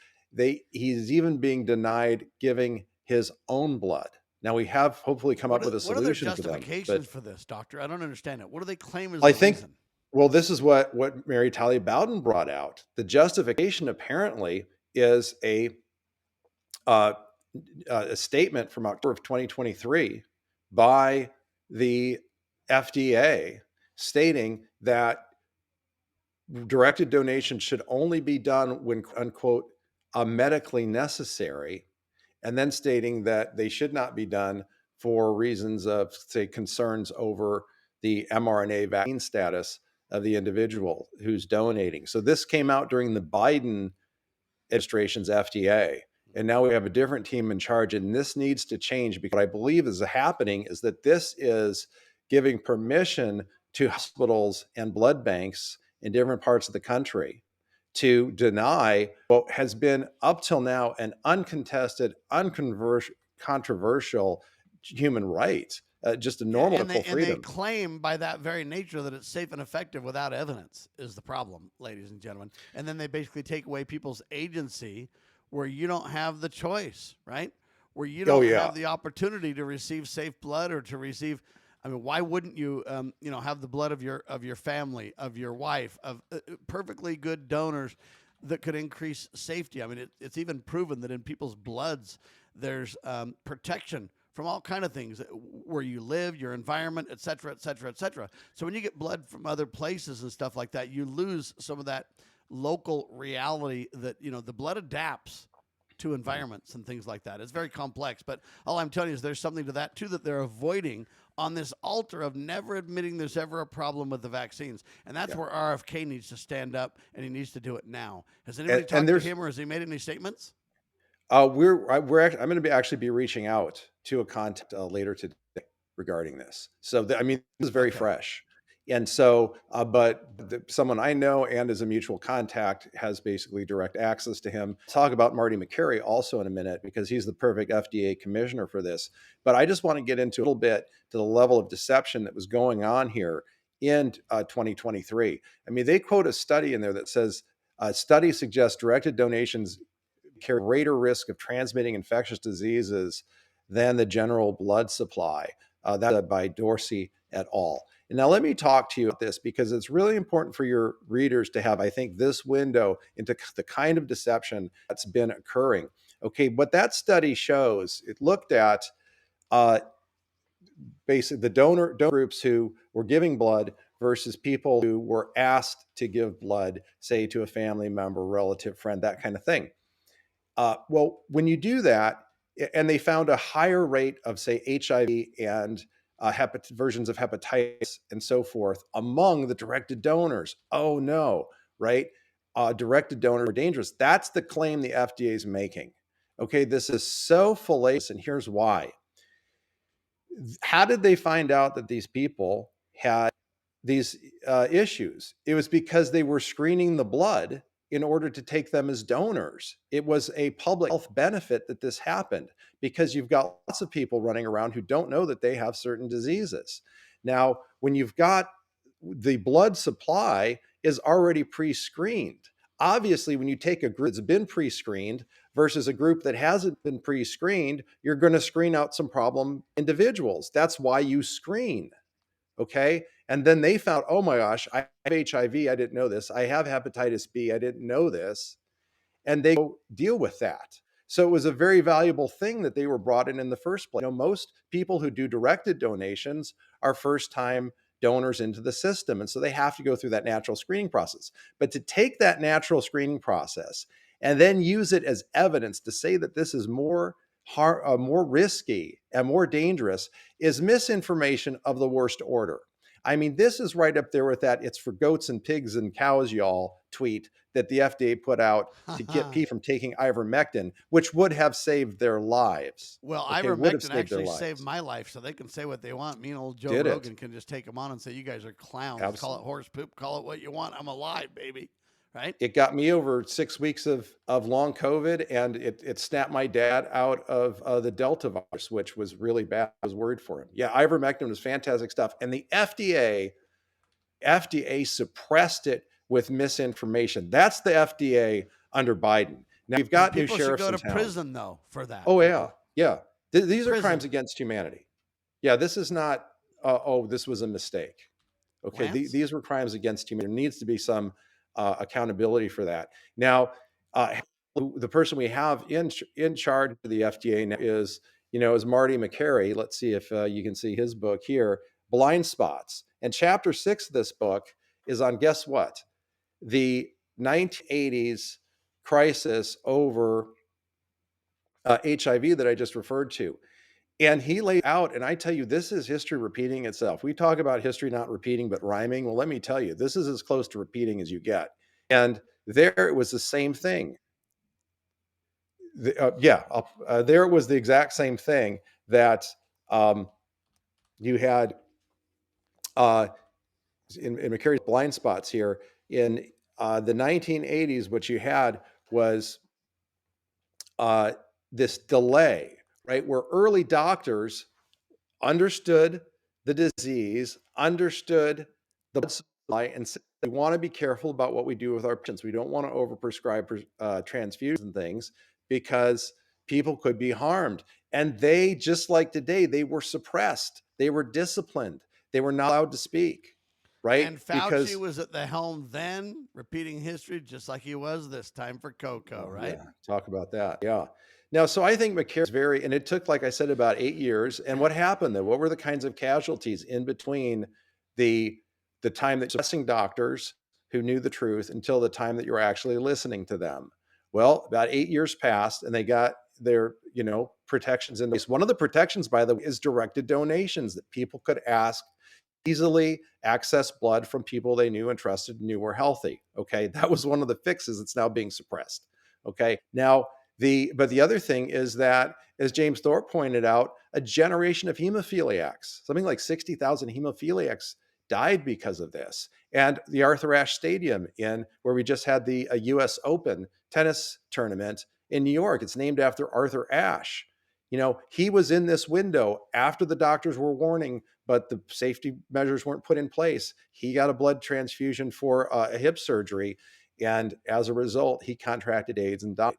He's even being denied giving his own blood. Now we have hopefully come up with a solution what are for their them. justifications for this, doctor? I don't understand it. What do they claim is I the think, reason? well, this is what Mary Talley Bowden brought out. The justification apparently is a statement from October of 2023 by the FDA stating that directed donation should only be done when, unquote, medically necessary, and then stating that they should not be done for reasons of, say, concerns over the mRNA vaccine status of the individual who's donating. So this came out during the Biden administration's FDA. And now we have a different team in charge, and this needs to change, because what I believe is happening is that this is giving permission to hospitals and blood banks in different parts of the country to deny what has been up till now an uncontested, uncontroversial human right, just a normal medical freedom. And they claim by that very nature that it's safe and effective without evidence is the problem, ladies and gentlemen. And then they basically take away people's agency where you don't have the choice, right? Where you don't have the opportunity to receive safe blood or to receive. I mean, why wouldn't you, have the blood of your family, of your wife, of perfectly good donors that could increase safety? I mean, it's even proven that in people's bloods, there's protection from all kind of things, where you live, your environment, et cetera, et cetera, et cetera. So when you get blood from other places and stuff like that, you lose some of that local reality that, the blood adapts to environments and things like that. It's very complex, but all I'm telling you is there's something to that too that they're avoiding on this altar of never admitting there's ever a problem with the vaccines. And that's where RFK needs to stand up, and he needs to do it now. Has anybody talked to him, or has he made any statements? I'm going to actually be reaching out to a contact later today regarding this. So this is very fresh. And so, someone I know and is a mutual contact has basically direct access to him. Talk about Marty McCary also in a minute, because he's the perfect FDA commissioner for this. But I just want to get into a little bit to the level of deception that was going on here in 2023. I mean, they quote a study in there that says, study suggests directed donations carry greater risk of transmitting infectious diseases than the general blood supply. That's by Dorsey et al. And now let me talk to you about this, because it's really important for your readers to have, I think, this window into the kind of deception that's been occurring. Okay, what that study shows, it looked at basically the donor groups who were giving blood versus people who were asked to give blood, say to a family member, relative, friend, that kind of thing. Well, when you do that, and they found a higher rate of, say, HIV and versions of hepatitis and so forth among the directed donors. Oh no, right? Directed donors are dangerous. That's the claim the FDA is making. Okay, this is so fallacious, and here's why. How did they find out that these people had these issues? It was because they were screening the blood in order to take them as donors. It was a public health benefit that this happened because you've got lots of people running around who don't know that they have certain diseases. Now, when you've got the blood supply is already pre-screened. Obviously, when you take a group that's been pre-screened versus a group that hasn't been pre-screened, you're going to screen out some problem individuals. That's why you screen. Okay. And then they found, oh my gosh, I have HIV. I didn't know this. I have hepatitis B. I didn't know this. And they deal with that. So it was a very valuable thing that they were brought in the first place. Most people who do directed donations are first time donors into the system. And so they have to go through that natural screening process. But to take that natural screening process and then use it as evidence to say that this is more risky and more dangerous is misinformation of the worst order. I mean, this is right up there with that "it's for goats and pigs and cows, y'all" tweet that the FDA put out to get people from taking ivermectin, which would have saved their lives. Well, Okay, ivermectin actually saved my life, so they can say what they want. Me and old Joe Rogan can just take them on and say, you guys are clowns. Absolutely. Call it horse poop, call it what you want. I'm alive, baby. Right? It got me over 6 weeks of long COVID, and it snapped my dad out of the Delta virus, which was really bad. I was worried for him. Yeah, ivermectin was fantastic stuff. And the FDA suppressed it with misinformation. That's the FDA under Biden. Now you've got new sheriffs in town. People should go to prison though for that. Oh yeah, yeah. These are crimes against humanity. Yeah, this is not. This was a mistake. Okay, these were crimes against humanity. There needs to be some accountability for that. Now, the person we have in charge of the FDA now is Marty McCary. Let's see if you can see his book here, Blind Spots. And chapter 6 of this book is on, guess what? The 1980s crisis over HIV that I just referred to. And he laid out, and I tell you, this is history repeating itself. We talk about history not repeating, but rhyming. Well, let me tell you, this is as close to repeating as you get. And there it was the same thing. There it was the exact same thing that you had in McCary's blind spots here. In the 1980s, what you had was this delay, right? Where early doctors understood the disease, understood the blood supply, and said, we want to be careful about what we do with our patients. We don't want to overprescribe transfusions and things because people could be harmed. And they, just like today, they were suppressed. They were disciplined. They were not allowed to speak, right? And Fauci was at the helm then, repeating history just like he was this time for Coco, right? Yeah, talk about that. Yeah. Now, so I think McCary's and it took, like I said, about 8 years. And what happened then? What were the kinds of casualties in between the time that suppressing doctors who knew the truth until the time that you were actually listening to them? Well, about 8 years passed and they got their, protections in place. One of the protections, by the way, is directed donations, that people could easily access blood from people they knew and trusted and knew were healthy. Okay. That was one of the fixes that's now being suppressed. Okay. Now, but the other thing is that, as James Thorpe pointed out, a generation of hemophiliacs, something like 60,000 hemophiliacs died because of this. And the Arthur Ashe Stadium where we just had the US Open tennis tournament in New York, it's named after Arthur Ashe. He was in this window after the doctors were warning, but the safety measures weren't put in place. He got a blood transfusion for a hip surgery. And as a result, he contracted AIDS and died.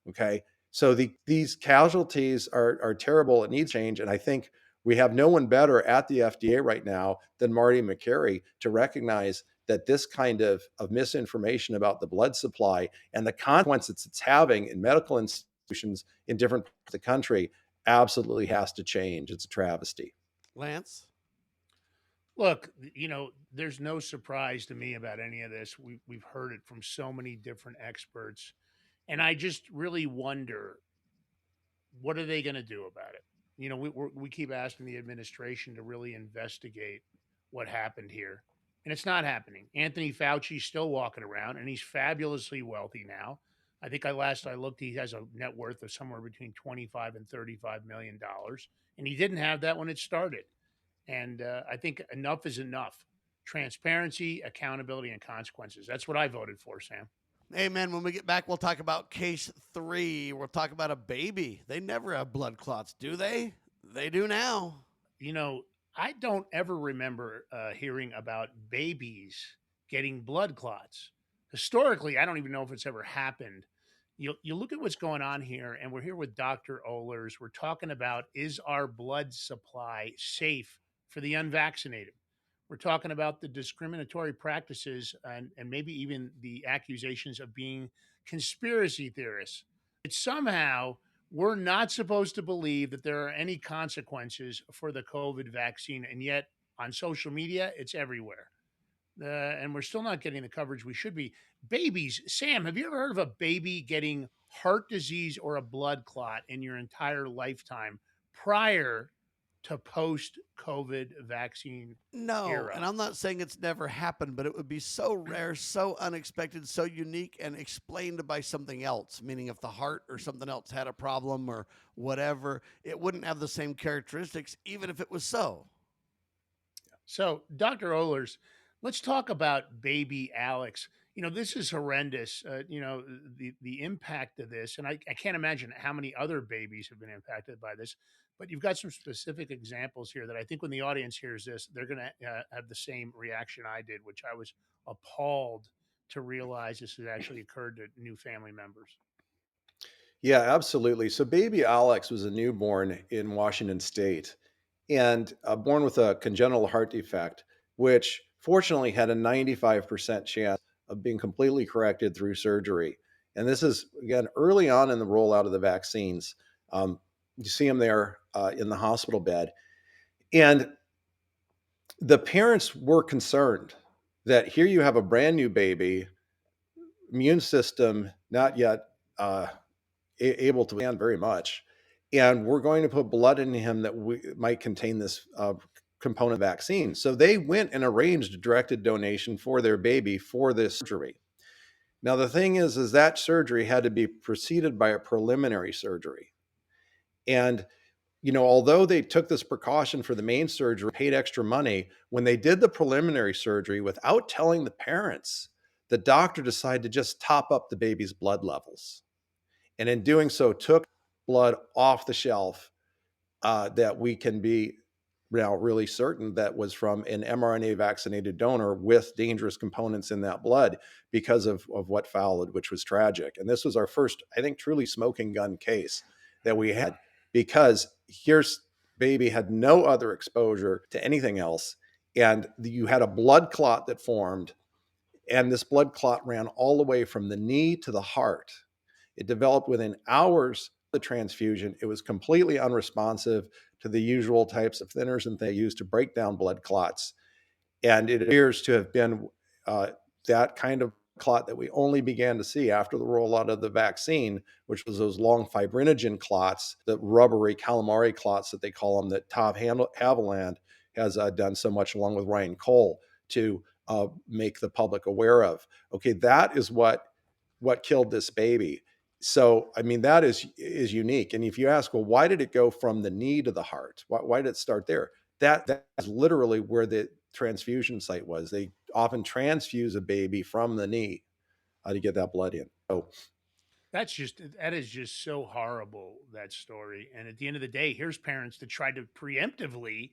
Okay. So these casualties are terrible. It needs change. And I think we have no one better at the FDA right now than Marty McCary to recognize that this kind of misinformation about the blood supply and the consequences it's having in medical institutions in different parts of the country absolutely has to change. It's a travesty. Lance? Look, there's no surprise to me about any of this. We've heard it from so many different experts. And I just really wonder, what are they going to do about it? We keep asking the administration to really investigate what happened here. And it's not happening. Anthony Fauci's still walking around, and he's fabulously wealthy now. I think last I looked, he has a net worth of somewhere between $25 and $35 million. And he didn't have that when it started. And I think enough is enough. Transparency, accountability, and consequences. That's what I voted for, Sam. Amen. When we get back, we'll talk about case 3. We'll talk about a baby. They never have blood clots, do they? They do now. You know, I don't ever remember hearing about babies getting blood clots. Historically, I don't even know if it's ever happened. You look at what's going on here, and we're here with Dr. Ohlers. We're talking about, is our blood supply safe for the unvaccinated? We're talking about the discriminatory practices and maybe even the accusations of being conspiracy theorists. It's somehow we're not supposed to believe that there are any consequences for the COVID vaccine. And yet on social media, it's everywhere. And we're still not getting the coverage we should be. Babies, Sam, have you ever heard of a baby getting heart disease or a blood clot in your entire lifetime prior to post COVID vaccine No, era? and I'm not saying it's never happened, but it would be so rare, so unexpected, so unique, and explained by something else. Meaning, if the heart or something else had a problem or whatever, it wouldn't have the same characteristics, even if it was so. So, Dr. Ohlers, let's talk about baby Alex. You know, this is horrendous. The impact of this, and I can't imagine how many other babies have been impacted by this. But you've got some specific examples here that I think when the audience hears this, they're going to have the same reaction I did, which I was appalled to realize this had actually occurred to new family members. Yeah, absolutely. So baby Alex was a newborn in Washington State and born with a congenital heart defect, which fortunately had a 95% chance of being completely corrected through surgery. And this is, again, early on in the rollout of the vaccines. You see him there in the hospital bed. And the parents were concerned that here you have a brand new baby, immune system not yet able to withstand very much, and we're going to put blood into him that might contain this component vaccine. So they went and arranged a directed donation for their baby for this surgery. Now the thing is that surgery had to be preceded by a preliminary surgery, and although they took this precaution for the main surgery, paid extra money, when they did the preliminary surgery without telling the parents, the doctor decided to just top up the baby's blood levels. And in doing so, took blood off the shelf that we can be now really certain that was from an mRNA vaccinated donor with dangerous components in that blood because of what followed, which was tragic. And this was our first, I think, truly smoking gun case that we had, because here's baby had no other exposure to anything else. And you had a blood clot that formed, and this blood clot ran all the way from the knee to the heart. It developed within hours of the transfusion. It was completely unresponsive to the usual types of thinners and they use to break down blood clots. And it appears to have been that kind of clot that we only began to see after the rollout of the vaccine, which was those long fibrinogen clots, the rubbery calamari clots that they call them, that Tav Haviland has done so much, along with Ryan Cole, to make the public aware of. Okay, that is what killed this baby. So, I mean, that is unique. And if you ask, well, why did it go from the knee to the heart? Why did it start there? That is literally where the transfusion site was. They often transfuse a baby from the knee to get that blood in. So That is just so horrible, that story. And at the end of the day, here's parents that tried to preemptively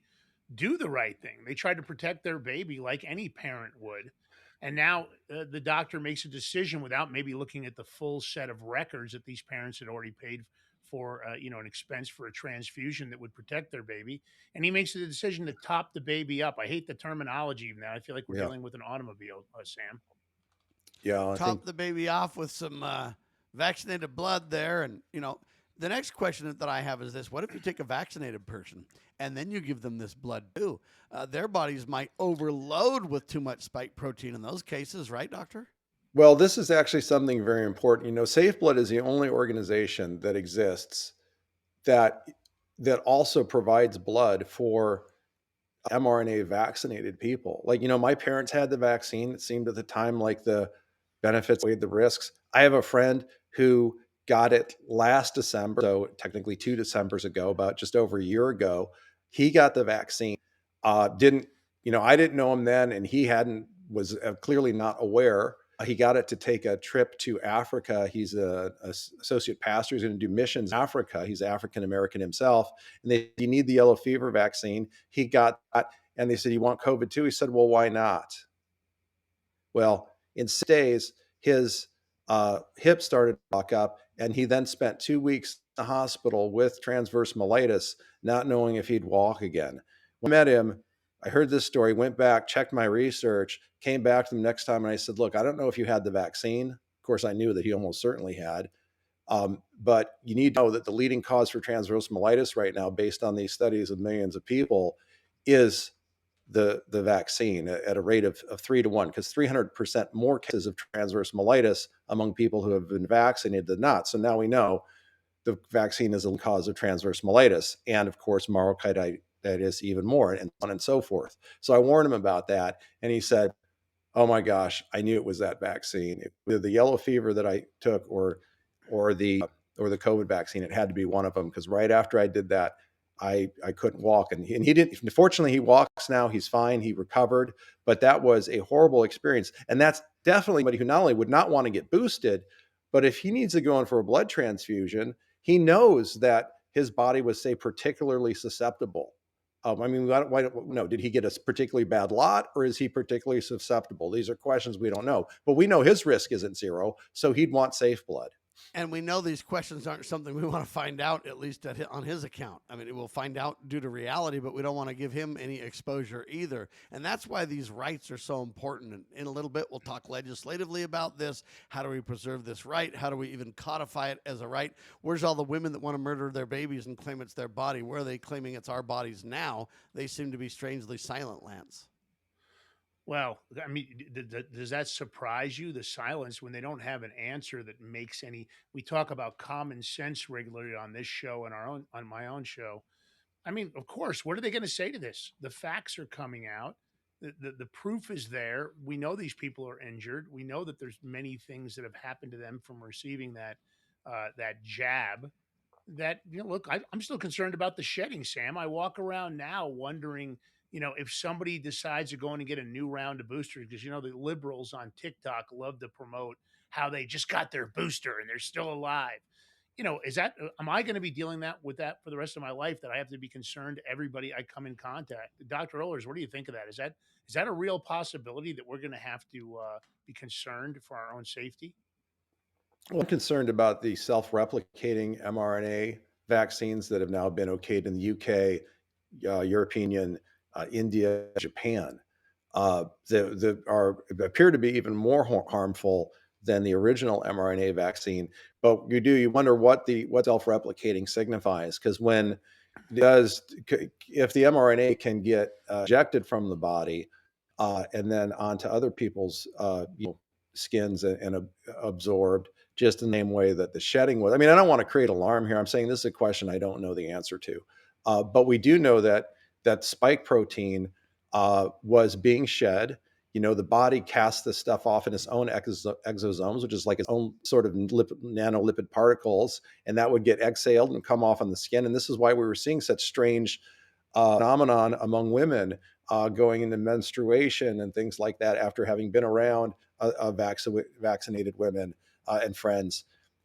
do the right thing. They tried to protect their baby like any parent would. And now the doctor makes a decision without maybe looking at the full set of records that these parents had already paid for, an expense for a transfusion that would protect their baby. And he makes the decision to top the baby up. I hate the terminology even now. I feel like we're dealing with an automobile, Sam. Yeah, Top the baby off with some vaccinated blood there. And, the next question that I have is this: what if you take a vaccinated person and then you give them this blood too? Their bodies might overload with too much spike protein in those cases, right, doctor? Well, this is actually something very important. Safe Blood is the only organization that exists that also provides blood for mRNA vaccinated people. Like, my parents had the vaccine. It seemed at the time like the benefits weighed the risks. I have a friend who got it last December, so technically 2 Decembers ago, about just over a year ago. He got the vaccine. I didn't know him then, and he was clearly not aware. He got it to take a trip to Africa. He's a associate pastor. He's going to do missions in Africa. He's African American himself. And they, you need the yellow fever vaccine. He got that. And they said, you want COVID too? He said, well, why not? Well, in 6 days, his hip started to lock up. And he then spent 2 weeks in the hospital with transverse myelitis, not knowing if he'd walk again. When I met him, I heard this story, went back, checked my research, came back to them next time, and I said, look, I don't know if you had the vaccine. Of course, I knew that he almost certainly had. But you need to know that the leading cause for transverse myelitis right now, based on these studies of millions of people, is the vaccine at a rate of 3 to 1, because 300% more cases of transverse myelitis among people who have been vaccinated than not. So now we know the vaccine is the cause of transverse myelitis, and of course, myocarditis even more, and so on and so forth. So I warned him about that, and he said, oh my gosh, I knew it was that vaccine. Either the yellow fever that I took or the COVID vaccine. It had to be one of them, because right after I did that, I couldn't walk, and he didn't. Fortunately, he walks now. He's fine. He recovered, but that was a horrible experience, and that's definitely somebody who not only would not want to get boosted, but if he needs to go in for a blood transfusion, he knows that his body was, say, particularly susceptible. I mean, why don't know? Did he get a particularly bad lot, or is he particularly susceptible? These are questions we don't know, but we know his risk isn't zero, so he'd want safe blood. And we know these questions aren't something we want to find out, at least on his account. I mean, we'll find out due to reality, but we don't want to give him any exposure either. And that's why these rights are so important. And in a little bit, we'll talk legislatively about this. How do we preserve this right? How do we even codify it as a right? Where's all the women that want to murder their babies and claim it's their body? Where are they claiming it's our bodies now? They seem to be strangely silent, Lance. Well, I mean, does that surprise you, the silence, when they don't have an answer that makes any? We talk about common sense regularly on this show and on my own show. I mean, of course, what are they going to say to this? The facts are coming out. The proof is there. We know these people are injured. We know that there's many things that have happened to them from receiving that jab. That, look, I'm still concerned about the shedding, Sam. I walk around now wondering, if somebody decides to go in and get a new round of boosters, because the liberals on TikTok love to promote how they just got their booster and they're still alive. Is that, am I going to be dealing with that for the rest of my life, that I have to be concerned everybody I come in contact? Dr. Ohlers, what do you think of that? Is that a real possibility that we're going to have to be concerned for our own safety? Well, I'm concerned about the self-replicating mRNA vaccines that have now been okayed in the UK, European Union, India, Japan. Appear to be even more harmful than the original mRNA vaccine. But you wonder what self-replicating signifies, because if the mRNA can get ejected from the body and then onto other people's skins and absorbed, just in the same way that the shedding was. I mean, I don't want to create alarm here. I'm saying this is a question I don't know the answer to, but we do know that spike protein was being shed. The body casts this stuff off in its own exosomes, which is like its own sort of nanolipid particles, and that would get exhaled and come off on the skin. And this is why we were seeing such strange phenomenon among women going into menstruation and things like that after having been around vaccinated women and friends.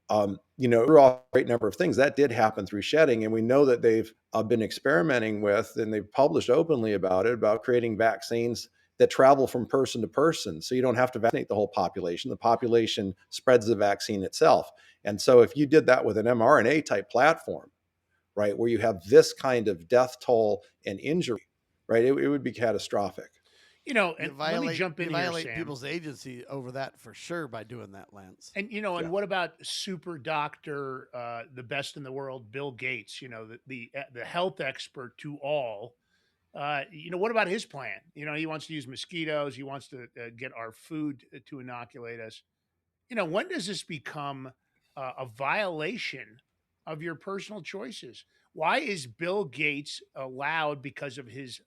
Through a great number of things that did happen through shedding, and we know that they've been experimenting with, and they've published openly about creating vaccines that travel from person to person, so you don't have to vaccinate the whole population. The population spreads the vaccine itself. And so if you did that with an mRNA type platform, right, where you have this kind of death toll and injury, right, it would be catastrophic. And let me jump in here, violate Sam. people's agency over that for sure by doing that, Lance. And and what about super doctor, the best in the world, Bill Gates? The health expert to all. What about his plan? He wants to use mosquitoes. He wants to get our food to inoculate us. When does this become a violation of your personal choices? Why is Bill Gates allowed, because of his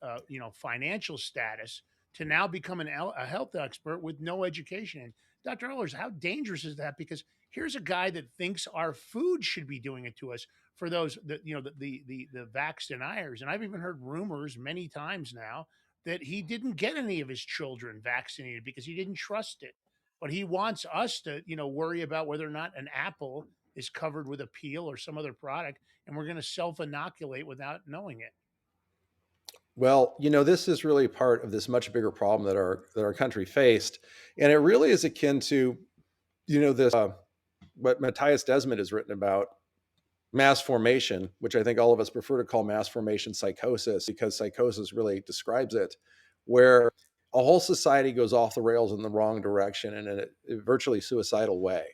financial status, to now become a health expert with no education? And Dr. Ohlers, how dangerous is that? Because here's a guy that thinks our food should be doing it to us for those that the vax deniers. And I've even heard rumors many times now that he didn't get any of his children vaccinated because he didn't trust it. but he wants us to, worry about whether or not an apple is covered with a peel or some other product, and we're going to self-inoculate without knowing it. Well, this is really part of this much bigger problem that our country faced, and it really is akin to, this what Matthias Desmond has written about mass formation, which I think all of us prefer to call mass formation psychosis, because psychosis really describes it, where a whole society goes off the rails in the wrong direction in a virtually suicidal way.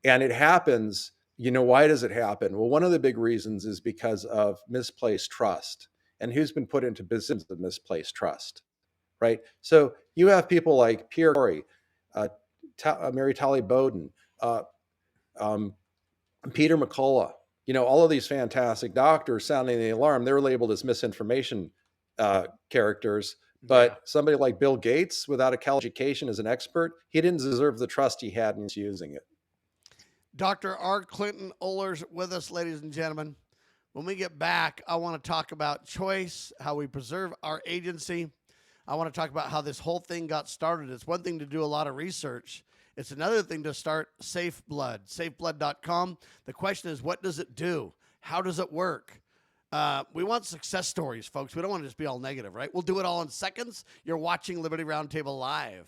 And it happens, why does it happen? Well, one of the big reasons is because of misplaced trust. And who's been put into business of misplaced trust, right? So you have people like Pierre Corey, Mary Talley Bowden, Peter McCullough, all of these fantastic doctors sounding the alarm. They're labeled as misinformation characters. But somebody like Bill Gates, without a college education as an expert, he didn't deserve the trust he had and he's using it. Dr. R. Clinton Ohlers with us, ladies and gentlemen. When we get back, I want to talk about choice, how we preserve our agency. I want to talk about how this whole thing got started. It's one thing to do a lot of research. It's another thing to start Safe Blood, safeblood.com. The question is, what does it do? How does it work? We want success stories, folks. We don't want to just be all negative, right? We'll do it all in seconds. You're watching Liberty Roundtable Live.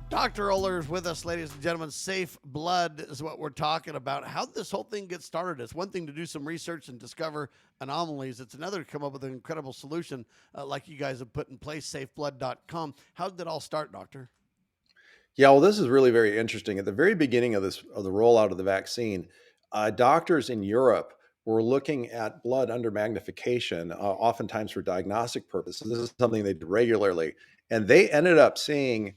Dr. Ohlers with us, ladies and gentlemen. Safe Blood is what we're talking about. How did this whole thing get started? It's one thing to do some research and discover anomalies. It's another to come up with an incredible solution like you guys have put in place, safeblood.com. How did it all start, Doctor? Yeah, well, this is really very interesting. At the very beginning of the rollout of the vaccine, doctors in Europe were looking at blood under magnification, oftentimes for diagnostic purposes. This is something they did regularly. And they ended up seeing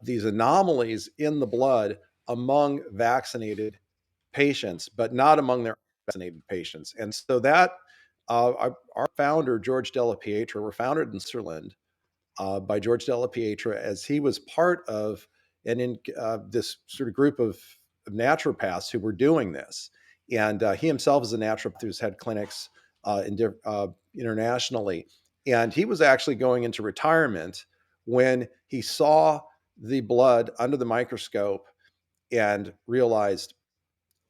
these anomalies in the blood among vaccinated patients, but not among their vaccinated patients. And so that our founder, George Della Pietra, were founded in Switzerland by George Della Pietra, as he was part of this sort of group of naturopaths who were doing this. And he himself is a naturopath who's had clinics internationally. And he was actually going into retirement when he saw the blood under the microscope and realized,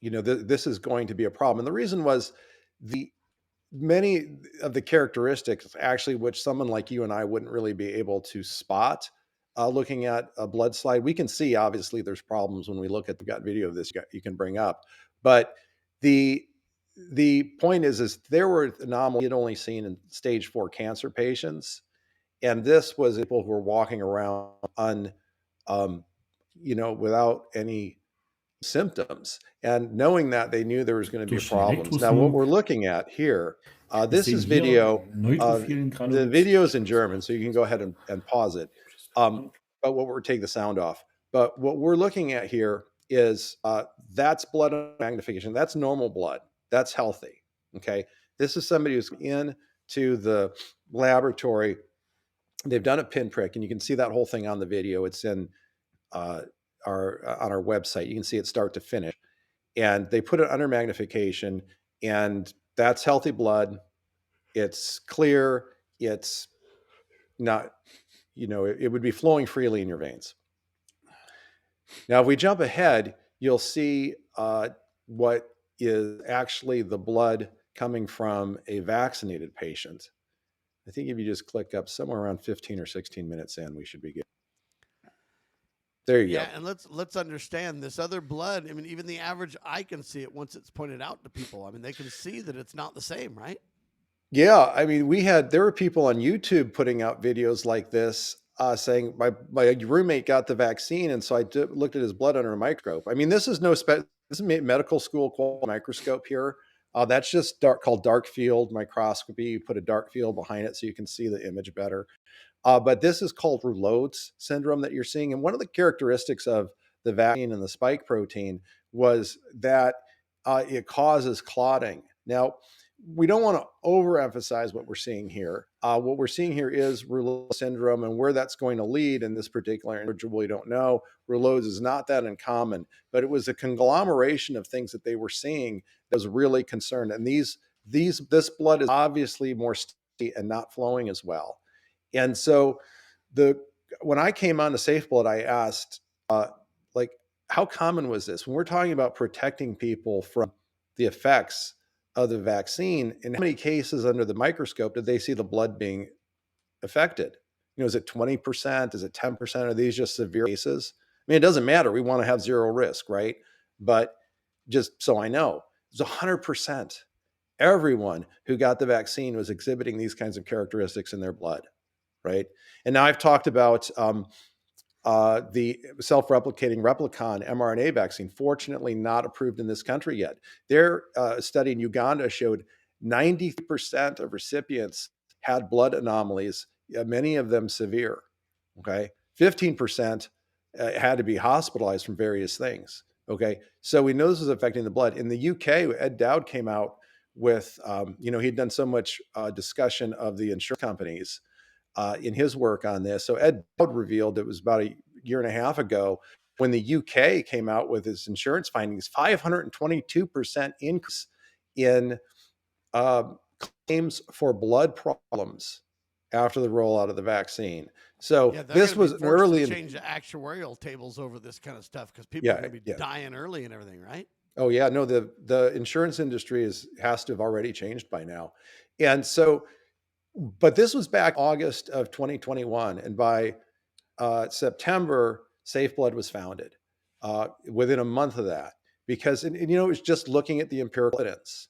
this is going to be a problem. And the reason was many of the characteristics, actually, which someone like you and I wouldn't really be able to spot looking at a blood slide. We can see, obviously, there's problems when we look at the gut video of this you can bring up. But the point is there were anomalies you'd only seen in stage 4 cancer patients. And this was people who were walking around without any symptoms, and knowing that, they knew there was going to be problems. Now, what we're looking at here, this is video. The video is in German, so you can go ahead and pause it. But we're taking the sound off. But what we're looking at here is that's blood magnification. That's normal blood. That's healthy. Okay. This is somebody who's into the laboratory. They've done a pinprick, and you can see that whole thing on the video. It's in on our website. You can see it start to finish. And they put it under magnification, and that's healthy blood. It's clear. It's not, it would be flowing freely in your veins. Now, if we jump ahead, you'll see what is actually the blood coming from a vaccinated patient. I think if you just click up somewhere around 15 or 16 minutes in, we should be good. There you go. Yeah, and let's understand this other blood. I mean, even the average eye can see it once it's pointed out to people. I mean, they can see that it's not the same, right? Yeah, I mean, there were people on YouTube putting out videos like this, saying my roommate got the vaccine, and so I looked at his blood under a microscope. I mean, this is this is medical school quality microscope here. That's just called dark field microscopy. You put a dark field behind it so you can see the image better. But this is called Rouleau's syndrome that you're seeing. And one of the characteristics of the vaccine and the spike protein was that it causes clotting. Now, we don't want to overemphasize what we're seeing here. What we're seeing here is Rouleau syndrome, and where that's going to lead in this particular individual, we don't know. Rouleau's is not that uncommon, but it was a conglomeration of things that they were seeing that was really concerned. And this blood is obviously more sticky and not flowing as well. And so the when I came on to Safe Blood, I asked, like, how common was this? When we're talking about protecting people from the effects of the vaccine, in how many cases under the microscope did they see the blood being affected? Is it 20%? Is it 10%? Are these just severe cases? I mean, it doesn't matter. We want to have zero risk, right? But just so I know, it's 100%. Everyone who got the vaccine was exhibiting these kinds of characteristics in their blood, right? And now I've talked about the self-replicating replicon mRNA vaccine, fortunately not approved in this country yet. Their study in Uganda showed 90% of recipients had blood anomalies, many of them severe. Okay, 15% had to be hospitalized from various things. Okay, so we know this is affecting the blood. In the UK, Ed Dowd came out with, he'd done so much discussion of the insurance companies in his work on this. So Ed Dowd revealed, it was about a year and a half ago, when the UK came out with its insurance findings, 522% increase in claims for blood problems after the rollout of the vaccine. So this was early change the actuarial tables over this kind of stuff because people are going to be dying early and everything, right? Oh yeah, no, the insurance industry has to have already changed by now. And so, but this was back August of 2021, and by September, Safe Blood was founded. Within a month of that, because it was just looking at the empirical evidence,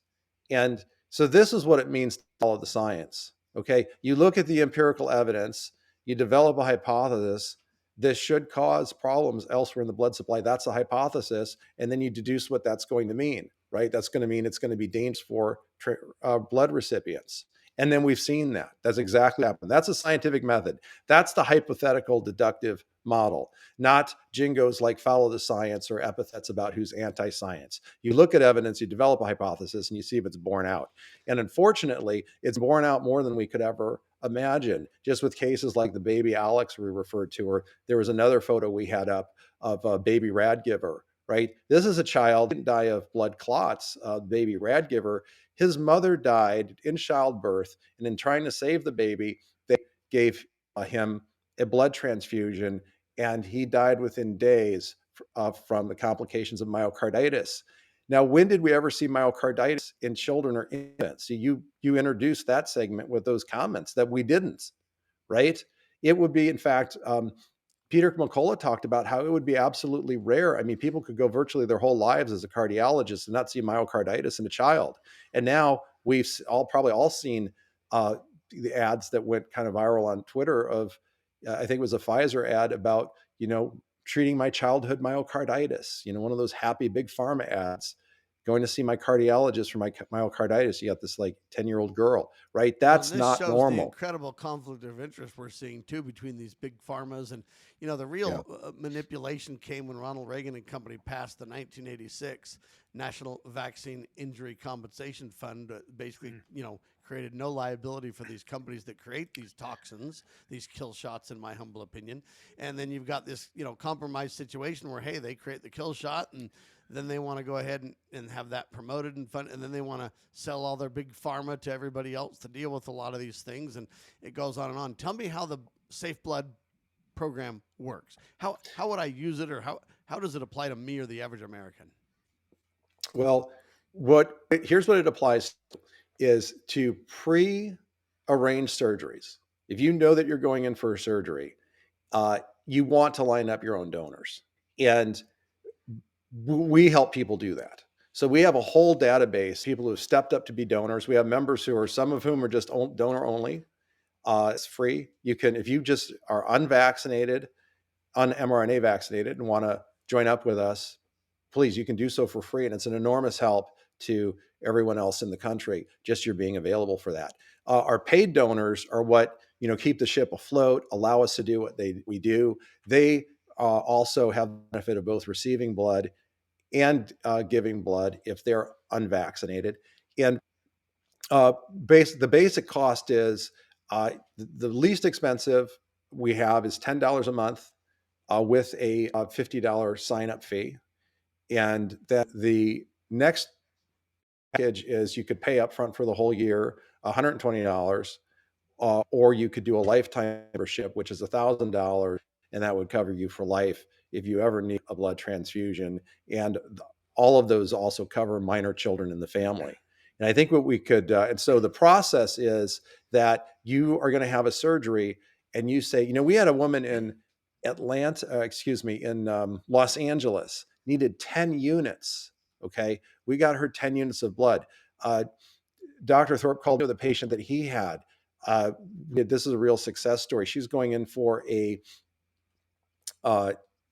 and so this is what it means to follow the science. Okay, you look at the empirical evidence, you develop a hypothesis. This should cause problems elsewhere in the blood supply. That's a hypothesis, and then you deduce what that's going to mean. Right? That's going to mean it's going to be dangerous for blood recipients. And then we've seen that. That's exactly what happened. That's a scientific method. That's the hypothetical deductive model, not jingos like follow the science or epithets about who's anti-science. You look at evidence, you develop a hypothesis, and you see if it's borne out. And unfortunately, it's borne out more than we could ever imagine, just with cases like the baby Alex we referred to, or there was another photo we had up of a baby rad giver, right? This is a child who didn't die of blood clots, baby rad giver. His mother died in childbirth, and in trying to save the baby, they gave him a blood transfusion, and he died within days from the complications of myocarditis. Now, when did we ever see myocarditis in children or infants? So you introduced that segment with those comments that we didn't, right? It would be, in fact, Peter McCullough talked about how it would be absolutely rare. I mean, people could go virtually their whole lives as a cardiologist and not see myocarditis in a child. And now we've probably all seen the ads that went kind of viral on Twitter of, I think it was a Pfizer ad about, treating my childhood myocarditis, one of those happy big pharma ads. Going to see my cardiologist for my myocarditis. You got this like 10-year-old girl, right? That's not normal. The incredible conflict of interest we're seeing too between these big pharmas, and the real manipulation came when Ronald Reagan and company passed the 1986 National Vaccine Injury Compensation Fund, basically, created no liability for these companies that create these toxins, these kill shots, in my humble opinion. And then you've got this, compromised situation where, hey, they create the kill shot, and then they want to go ahead and have that promoted and fun, and then they want to sell all their big pharma to everybody else to deal with a lot of these things, and it goes on and on. Tell me how the Safe Blood program works. How would I use it, or how does it apply to me or the average American? Well, here's what it applies to, is to pre-arrange surgeries. If you know that you're going in for a surgery, you want to line up your own donors, and we help people do that. So we have a whole database, people who have stepped up to be donors. We have members who are, some of whom are just donor only. It's free. You can, if you just are unvaccinated, un-mRNA vaccinated, and want to join up with us, please, you can do so for free. And it's an enormous help to everyone else in the country, just your being available for that. Our paid donors are what, keep the ship afloat, allow us to do what we do. They also have the benefit of both receiving blood and giving blood if they're unvaccinated. And the basic cost is the least expensive we have is $10 a month with a $50 sign-up fee. And then the next package is you could pay up front for the whole year, $120. or you could do a lifetime membership, which is $1,000, and that would cover you for life if you ever need a blood transfusion. And all of those also cover minor children in the family. And I think what we could, and so the process is that you are going to have a surgery, and you say, we had a woman in in Los Angeles, needed 10 units. Okay. We got her 10 units of blood. Dr. Thorpe called me the patient that he had. This is a real success story. She's going in for a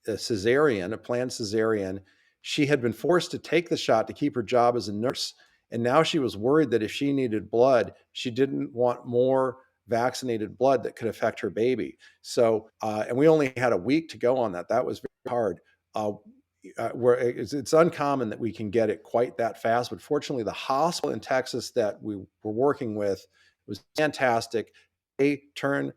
cesarean, a planned cesarean. She had been forced to take the shot to keep her job as a nurse. And now she was worried that if she needed blood, she didn't want more vaccinated blood that could affect her baby. So, and we only had a week to go on that. That was very hard. Where it's uncommon that we can get it quite that fast. But fortunately, the hospital in Texas that we were working with was fantastic. They turned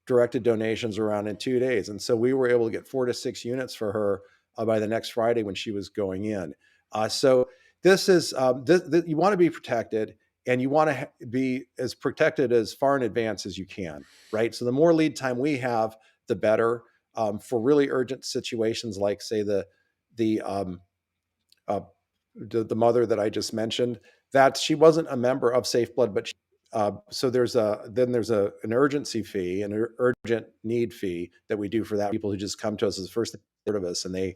directed donations around in 2 days. And so we were able to get 4 to 6 units for her by the next Friday when she was going in. So this is, you want to be protected, and you want to be as protected as far in advance as you can, right? So the more lead time we have, the better for really urgent situations, like say the mother that I just mentioned, that she wasn't a member of Safe Blood, but so there's an urgency fee, an urgent need fee that we do for that. People who just come to us as the first third of us, and they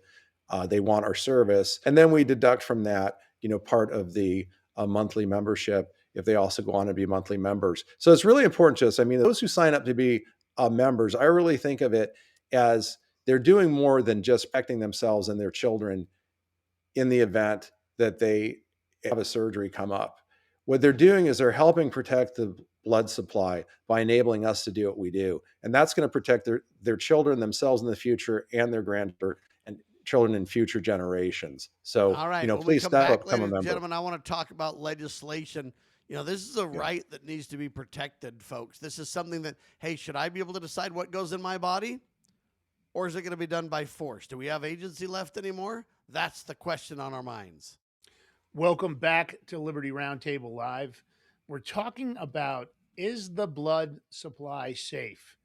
want our service, and then we deduct from that, part of the monthly membership if they also go on to be monthly members. So it's really important to us. I mean, those who sign up to be members, I really think of it as they're doing more than just protecting themselves and their children in the event that they have a surgery come up. What they're doing is they're helping protect the blood supply by enabling us to do what we do. And that's going to protect their children, themselves in the future, and their grandchildren and children in future generations. So, all right, when please we come step back, up, become a ladies and member. gentlemen, I want to talk about legislation. This is a right that needs to be protected, folks. This is something that, hey, should I be able to decide what goes in my body? Or is it going to be done by force? Do we have agency left anymore? That's the question on our minds. Welcome back to Liberty Roundtable Live. We're talking about, is the blood supply safe?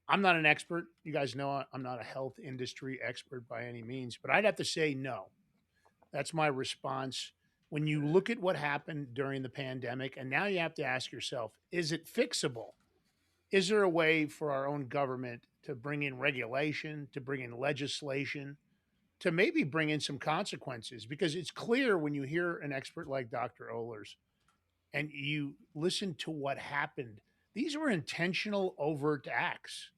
I'm not an expert. You guys know I'm not a health industry expert by any means, but I'd have to say no. That's my response. When you look at what happened during the pandemic, and now you have to ask yourself, is it fixable? Is there a way for our own government to bring in regulation, to bring in legislation, to maybe bring in some consequences? Because it's clear when you hear an expert like Dr. Ohlers and you listen to what happened, these were intentional overt acts.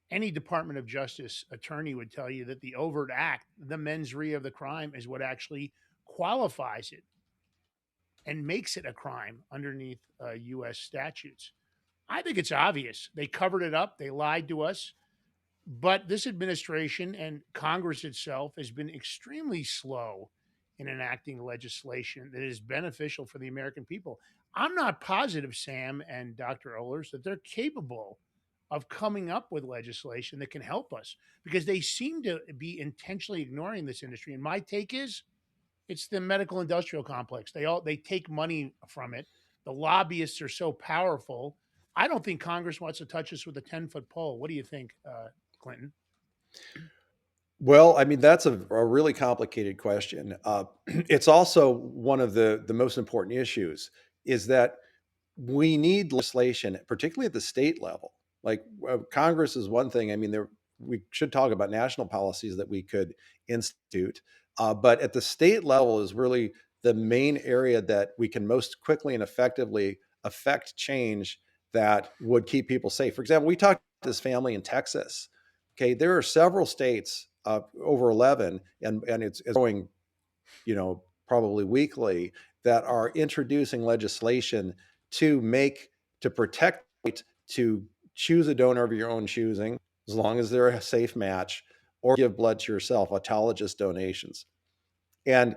Any Department of Justice attorney would tell you that the overt act, the mens rea of the crime, is what actually qualifies it and makes it a crime underneath U.S. statutes. I think it's obvious. They covered it up. They lied to us. But this administration and Congress itself has been extremely slow in enacting legislation that is beneficial for the American people. I'm not positive, Sam and Dr. Ohlers, that they're capable of coming up with legislation that can help us, because they seem to be intentionally ignoring this industry. And my take is it's the medical industrial complex. They take money from it. The lobbyists are so powerful. I don't think Congress wants to touch us with a 10-foot pole. What do you think, Clinton? Well, I mean, that's a really complicated question. It's also one of the most important issues, is that we need legislation, particularly at the state level. Like Congress is one thing. I mean, we should talk about national policies that we could institute, but at the state level is really the main area that we can most quickly and effectively affect change that would keep people safe. For example, we talked to this family in Texas. Okay, there are several states, over 11, and it's growing, probably weekly, that are introducing legislation to protect the right to choose a donor of your own choosing, as long as they're a safe match, or give blood to yourself, autologous donations. And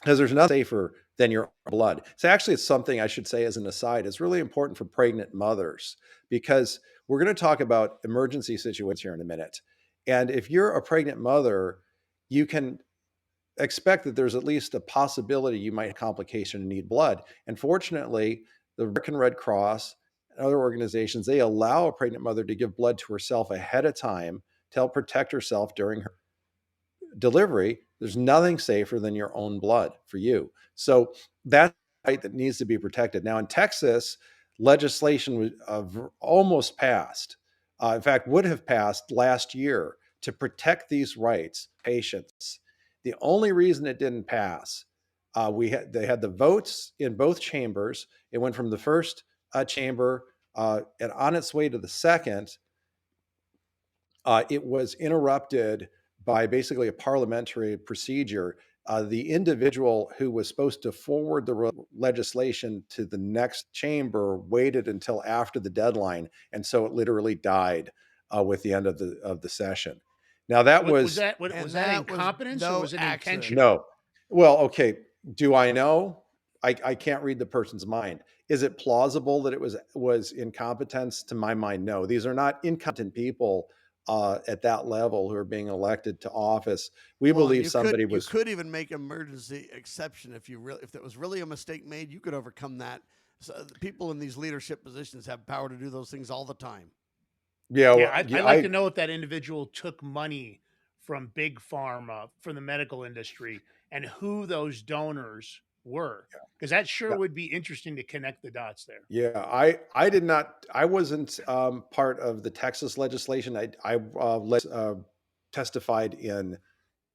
because there's nothing safer than your blood. So actually, it's something I should say as an aside. It's really important for pregnant mothers, because we're going to talk about emergency situations here in a minute. And if you're a pregnant mother, you can expect that there's at least a possibility you might have complication and need blood. And fortunately, the American Red Cross, and other organizations, they allow a pregnant mother to give blood to herself ahead of time to help protect herself during her delivery. There's nothing safer than your own blood for you. So that's a right that needs to be protected. Now in Texas, legislation was almost passed. In fact, would have passed last year to protect these rights, patients. The only reason it didn't pass, they had the votes in both chambers. It went from the first chamber and on its way to the second. It was interrupted by basically a parliamentary procedure. The individual who was supposed to forward the legislation to the next chamber waited until after the deadline, and so it literally died with the end of the session. Now that Was that that was incompetence or no was it accident. intentional? no. Well, okay. Do I know? I can't read the person's mind. Is it plausible that it was incompetence? To my mind, no. These are not incompetent people at that level who are being elected to office. We Well, and believe you somebody could, you was. could even make emergency exception if there was really a mistake made. You could overcome that. So the people in these leadership positions have power to do those things all the time. Yeah, Yeah, well, I'd like to know if that individual took money from big pharma, from the medical industry, and who those donors were, because that sure would be interesting to connect the dots there. Yeah, I did not. I wasn't part of the Texas legislation. I testified in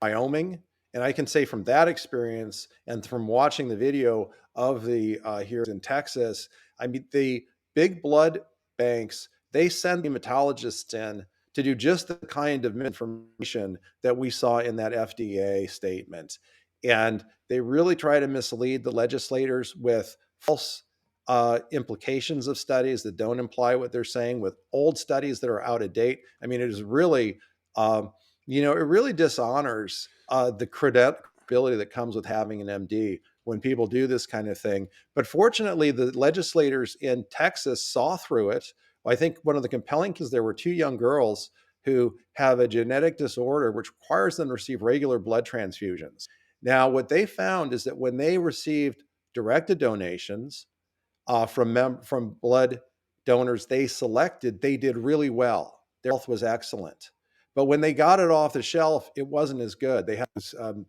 Wyoming, and I can say from that experience and from watching the video of the here in Texas, I mean the big blood banks, they send hematologists in to do just the kind of information that we saw in that FDA statement, and they really try to mislead the legislators with false implications of studies that don't imply what they're saying, with old studies that are out of date. I mean, it is really it really dishonors the credibility that comes with having an MD when people do this kind of thing. But fortunately, the legislators in Texas saw through it. I think one of the compelling because there were two young girls who have a genetic disorder which requires them to receive regular blood transfusions. Now, what they found is that when they received directed donations from blood donors they selected, they did really well. Their health was excellent. But when they got it off the shelf, it wasn't as good. They had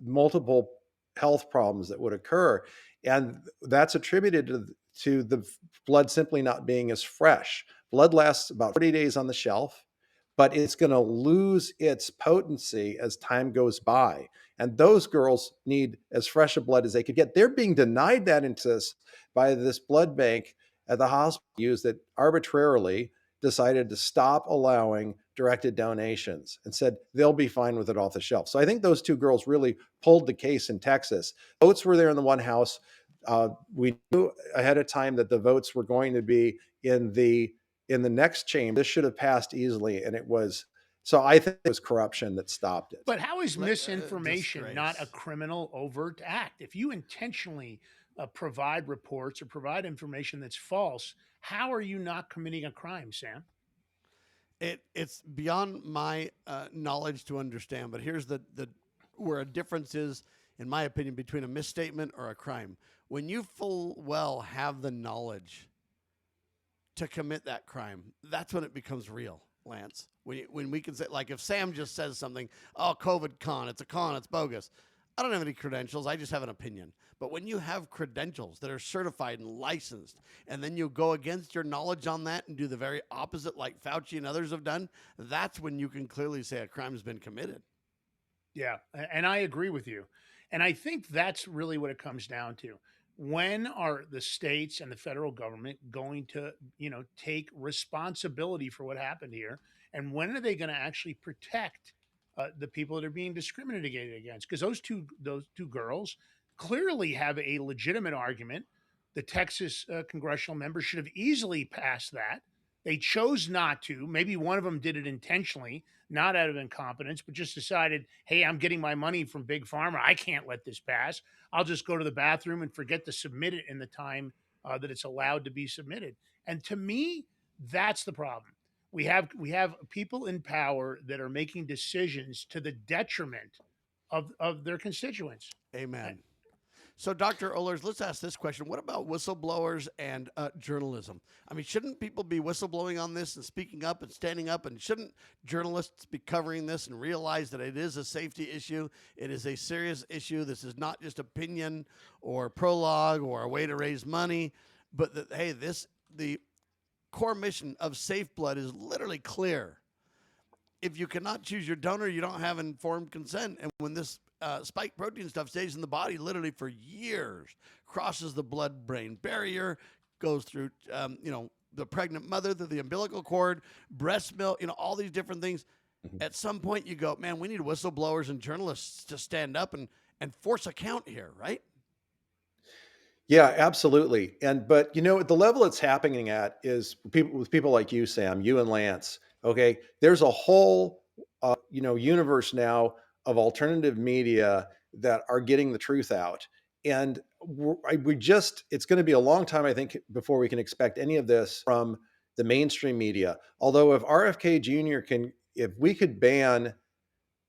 multiple health problems that would occur. And that's attributed to the blood simply not being as fresh. Blood lasts about 40 days on the shelf, but it's going to lose its potency as time goes by. And those girls need as fresh a blood as they could get. They're being denied that access by this blood bank at the hospital that arbitrarily decided to stop allowing directed donations and said they'll be fine with it off the shelf. So I think those two girls really pulled the case in Texas. Votes were there in the one house. We knew ahead of time that the votes were going to be in the next chamber. This should have passed easily, and it was. So I think it was corruption that stopped it. But how is misinformation not a disgrace. criminal overt act? If you intentionally provide reports or provide information that's false, how are you not committing a crime, Sam? It's beyond my knowledge to understand. But here's the where a difference is, in my opinion, between a misstatement or a crime. When you full well have the knowledge to commit that crime, that's when it becomes real, Lance. When we can say, like, if Sam just says something, oh, COVID con, it's bogus. I don't have any credentials. I just have an opinion. But when you have credentials that are certified and licensed, and then you go against your knowledge on that and do the very opposite, like Fauci and others have done, that's when you can clearly say a crime has been committed. Yeah, and I agree with you. And I think that's really what it comes down to. When are the states and the federal government going to, take responsibility for what happened here? And when are they going to actually protect the people that are being discriminated against? Because those two girls clearly have a legitimate argument. The Texas congressional members should have easily passed that. They chose not to. Maybe one of them did it intentionally, not out of incompetence, but just decided, hey, I'm getting my money from Big Pharma. I can't let this pass. I'll just go to the bathroom and forget to submit it in the time that it's allowed to be submitted. And to me, that's the problem. We have people in power that are making decisions to the detriment of their constituents. Amen. So, Dr. Ohlers, let's ask this question. What about whistleblowers and journalism? I mean, shouldn't people be whistleblowing on this and speaking up and standing up? And shouldn't journalists be covering this and realize that it is a safety issue? It is a serious issue. This is not just opinion or prologue or a way to raise money, but that, hey, the core mission of Safe Blood is literally clear. If you cannot choose your donor, you don't have informed consent. And when this spike protein stuff stays in the body literally for years, crosses the blood-brain barrier, goes through, the pregnant mother, through the umbilical cord, breast milk, all these different things. Mm-hmm. At some point you go, man, we need whistleblowers and journalists to stand up and force a count here, right? Yeah, absolutely. But the level it's happening at is people like you, Sam, you and Lance. Okay, there's a whole universe now of alternative media that are getting the truth out, and it's going to be a long time, I think, before we can expect any of this from the mainstream media. Although if RFK Jr. if we could ban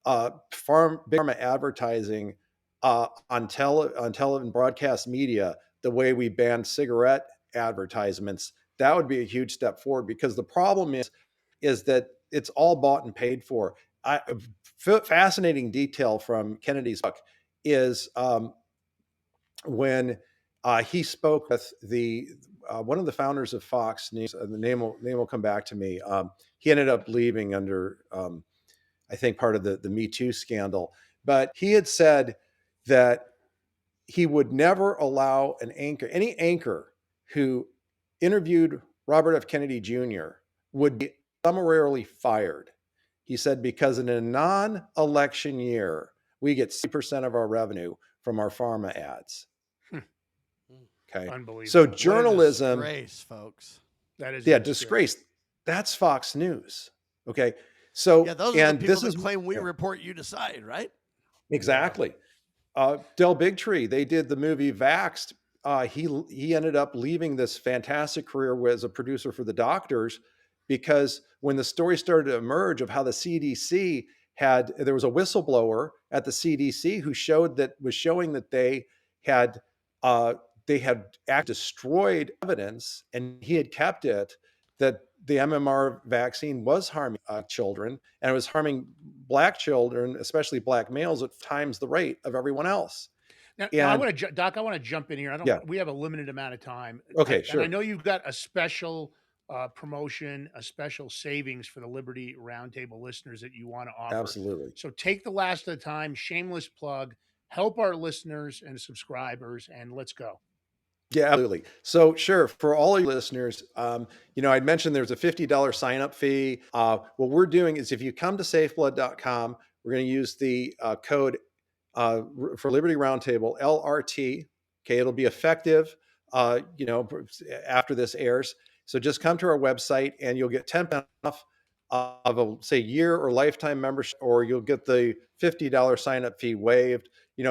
pharma advertising on television and broadcast media the way we banned cigarette advertisements, that would be a huge step forward, because the problem is that it's all bought and paid for. Fascinating detail from Kennedy's book is when he spoke with one of the founders of Fox News. The name will come back to me. He ended up leaving under, I think, part of the Me Too scandal. But he had said that he would never allow any anchor who interviewed Robert F. Kennedy Jr. would be summarily fired. He said, because in a non-election year, we get 60% of our revenue from our pharma ads. Okay. Unbelievable. So journalism, disgrace, folks. That is disgrace. That's Fox News. Okay. So those are the people that claim we report, you decide, right? Exactly. Del Bigtree, they did the movie Vaxxed. He ended up leaving this fantastic career as a producer for the doctors, because when the story started to emerge of how the CDC there was a whistleblower at the CDC who was showing that they had destroyed evidence, and he had kept it, that the MMR vaccine was harming children, and it was harming Black children, especially Black males, at times the rate of everyone else. Now I want to, Doc, I want to jump in here. We have a limited amount of time. Okay, sure. And I know you've got a special promotion, a special savings for the Liberty Roundtable listeners that you want to offer. Absolutely. So take the last of the time, shameless plug, help our listeners and subscribers, and let's go. Yeah, absolutely. So sure, for all your listeners, I'd mentioned there's a $50 sign-up fee. What we're doing is, if you come to safeblood.com, we're going to use the code for Liberty Roundtable, LRT. Okay, it'll be effective, after this airs. So just come to our website and you'll get 10% off of a year or lifetime membership, or you'll get the $50 sign-up fee waived.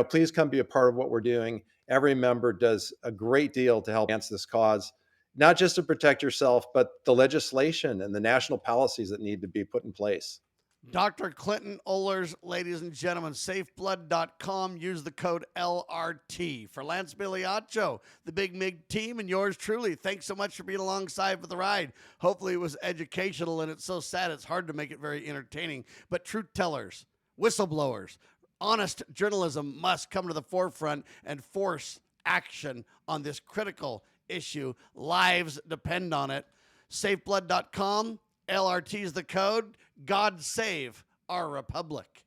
Please come be a part of what we're doing. Every member does a great deal to help advance this cause, not just to protect yourself, but the legislation and the national policies that need to be put in place. Dr. Clinton Ohlers, ladies and gentlemen, safeblood.com. Use the code LRT. For Lance Biliaccio, the Big Mig team, and yours truly, thanks so much for being alongside for the ride. Hopefully it was educational, and it's so sad it's hard to make it very entertaining. But truth tellers, whistleblowers, honest journalism must come to the forefront and force action on this critical issue. Lives depend on it. Safeblood.com. LRT is the code. God save our republic.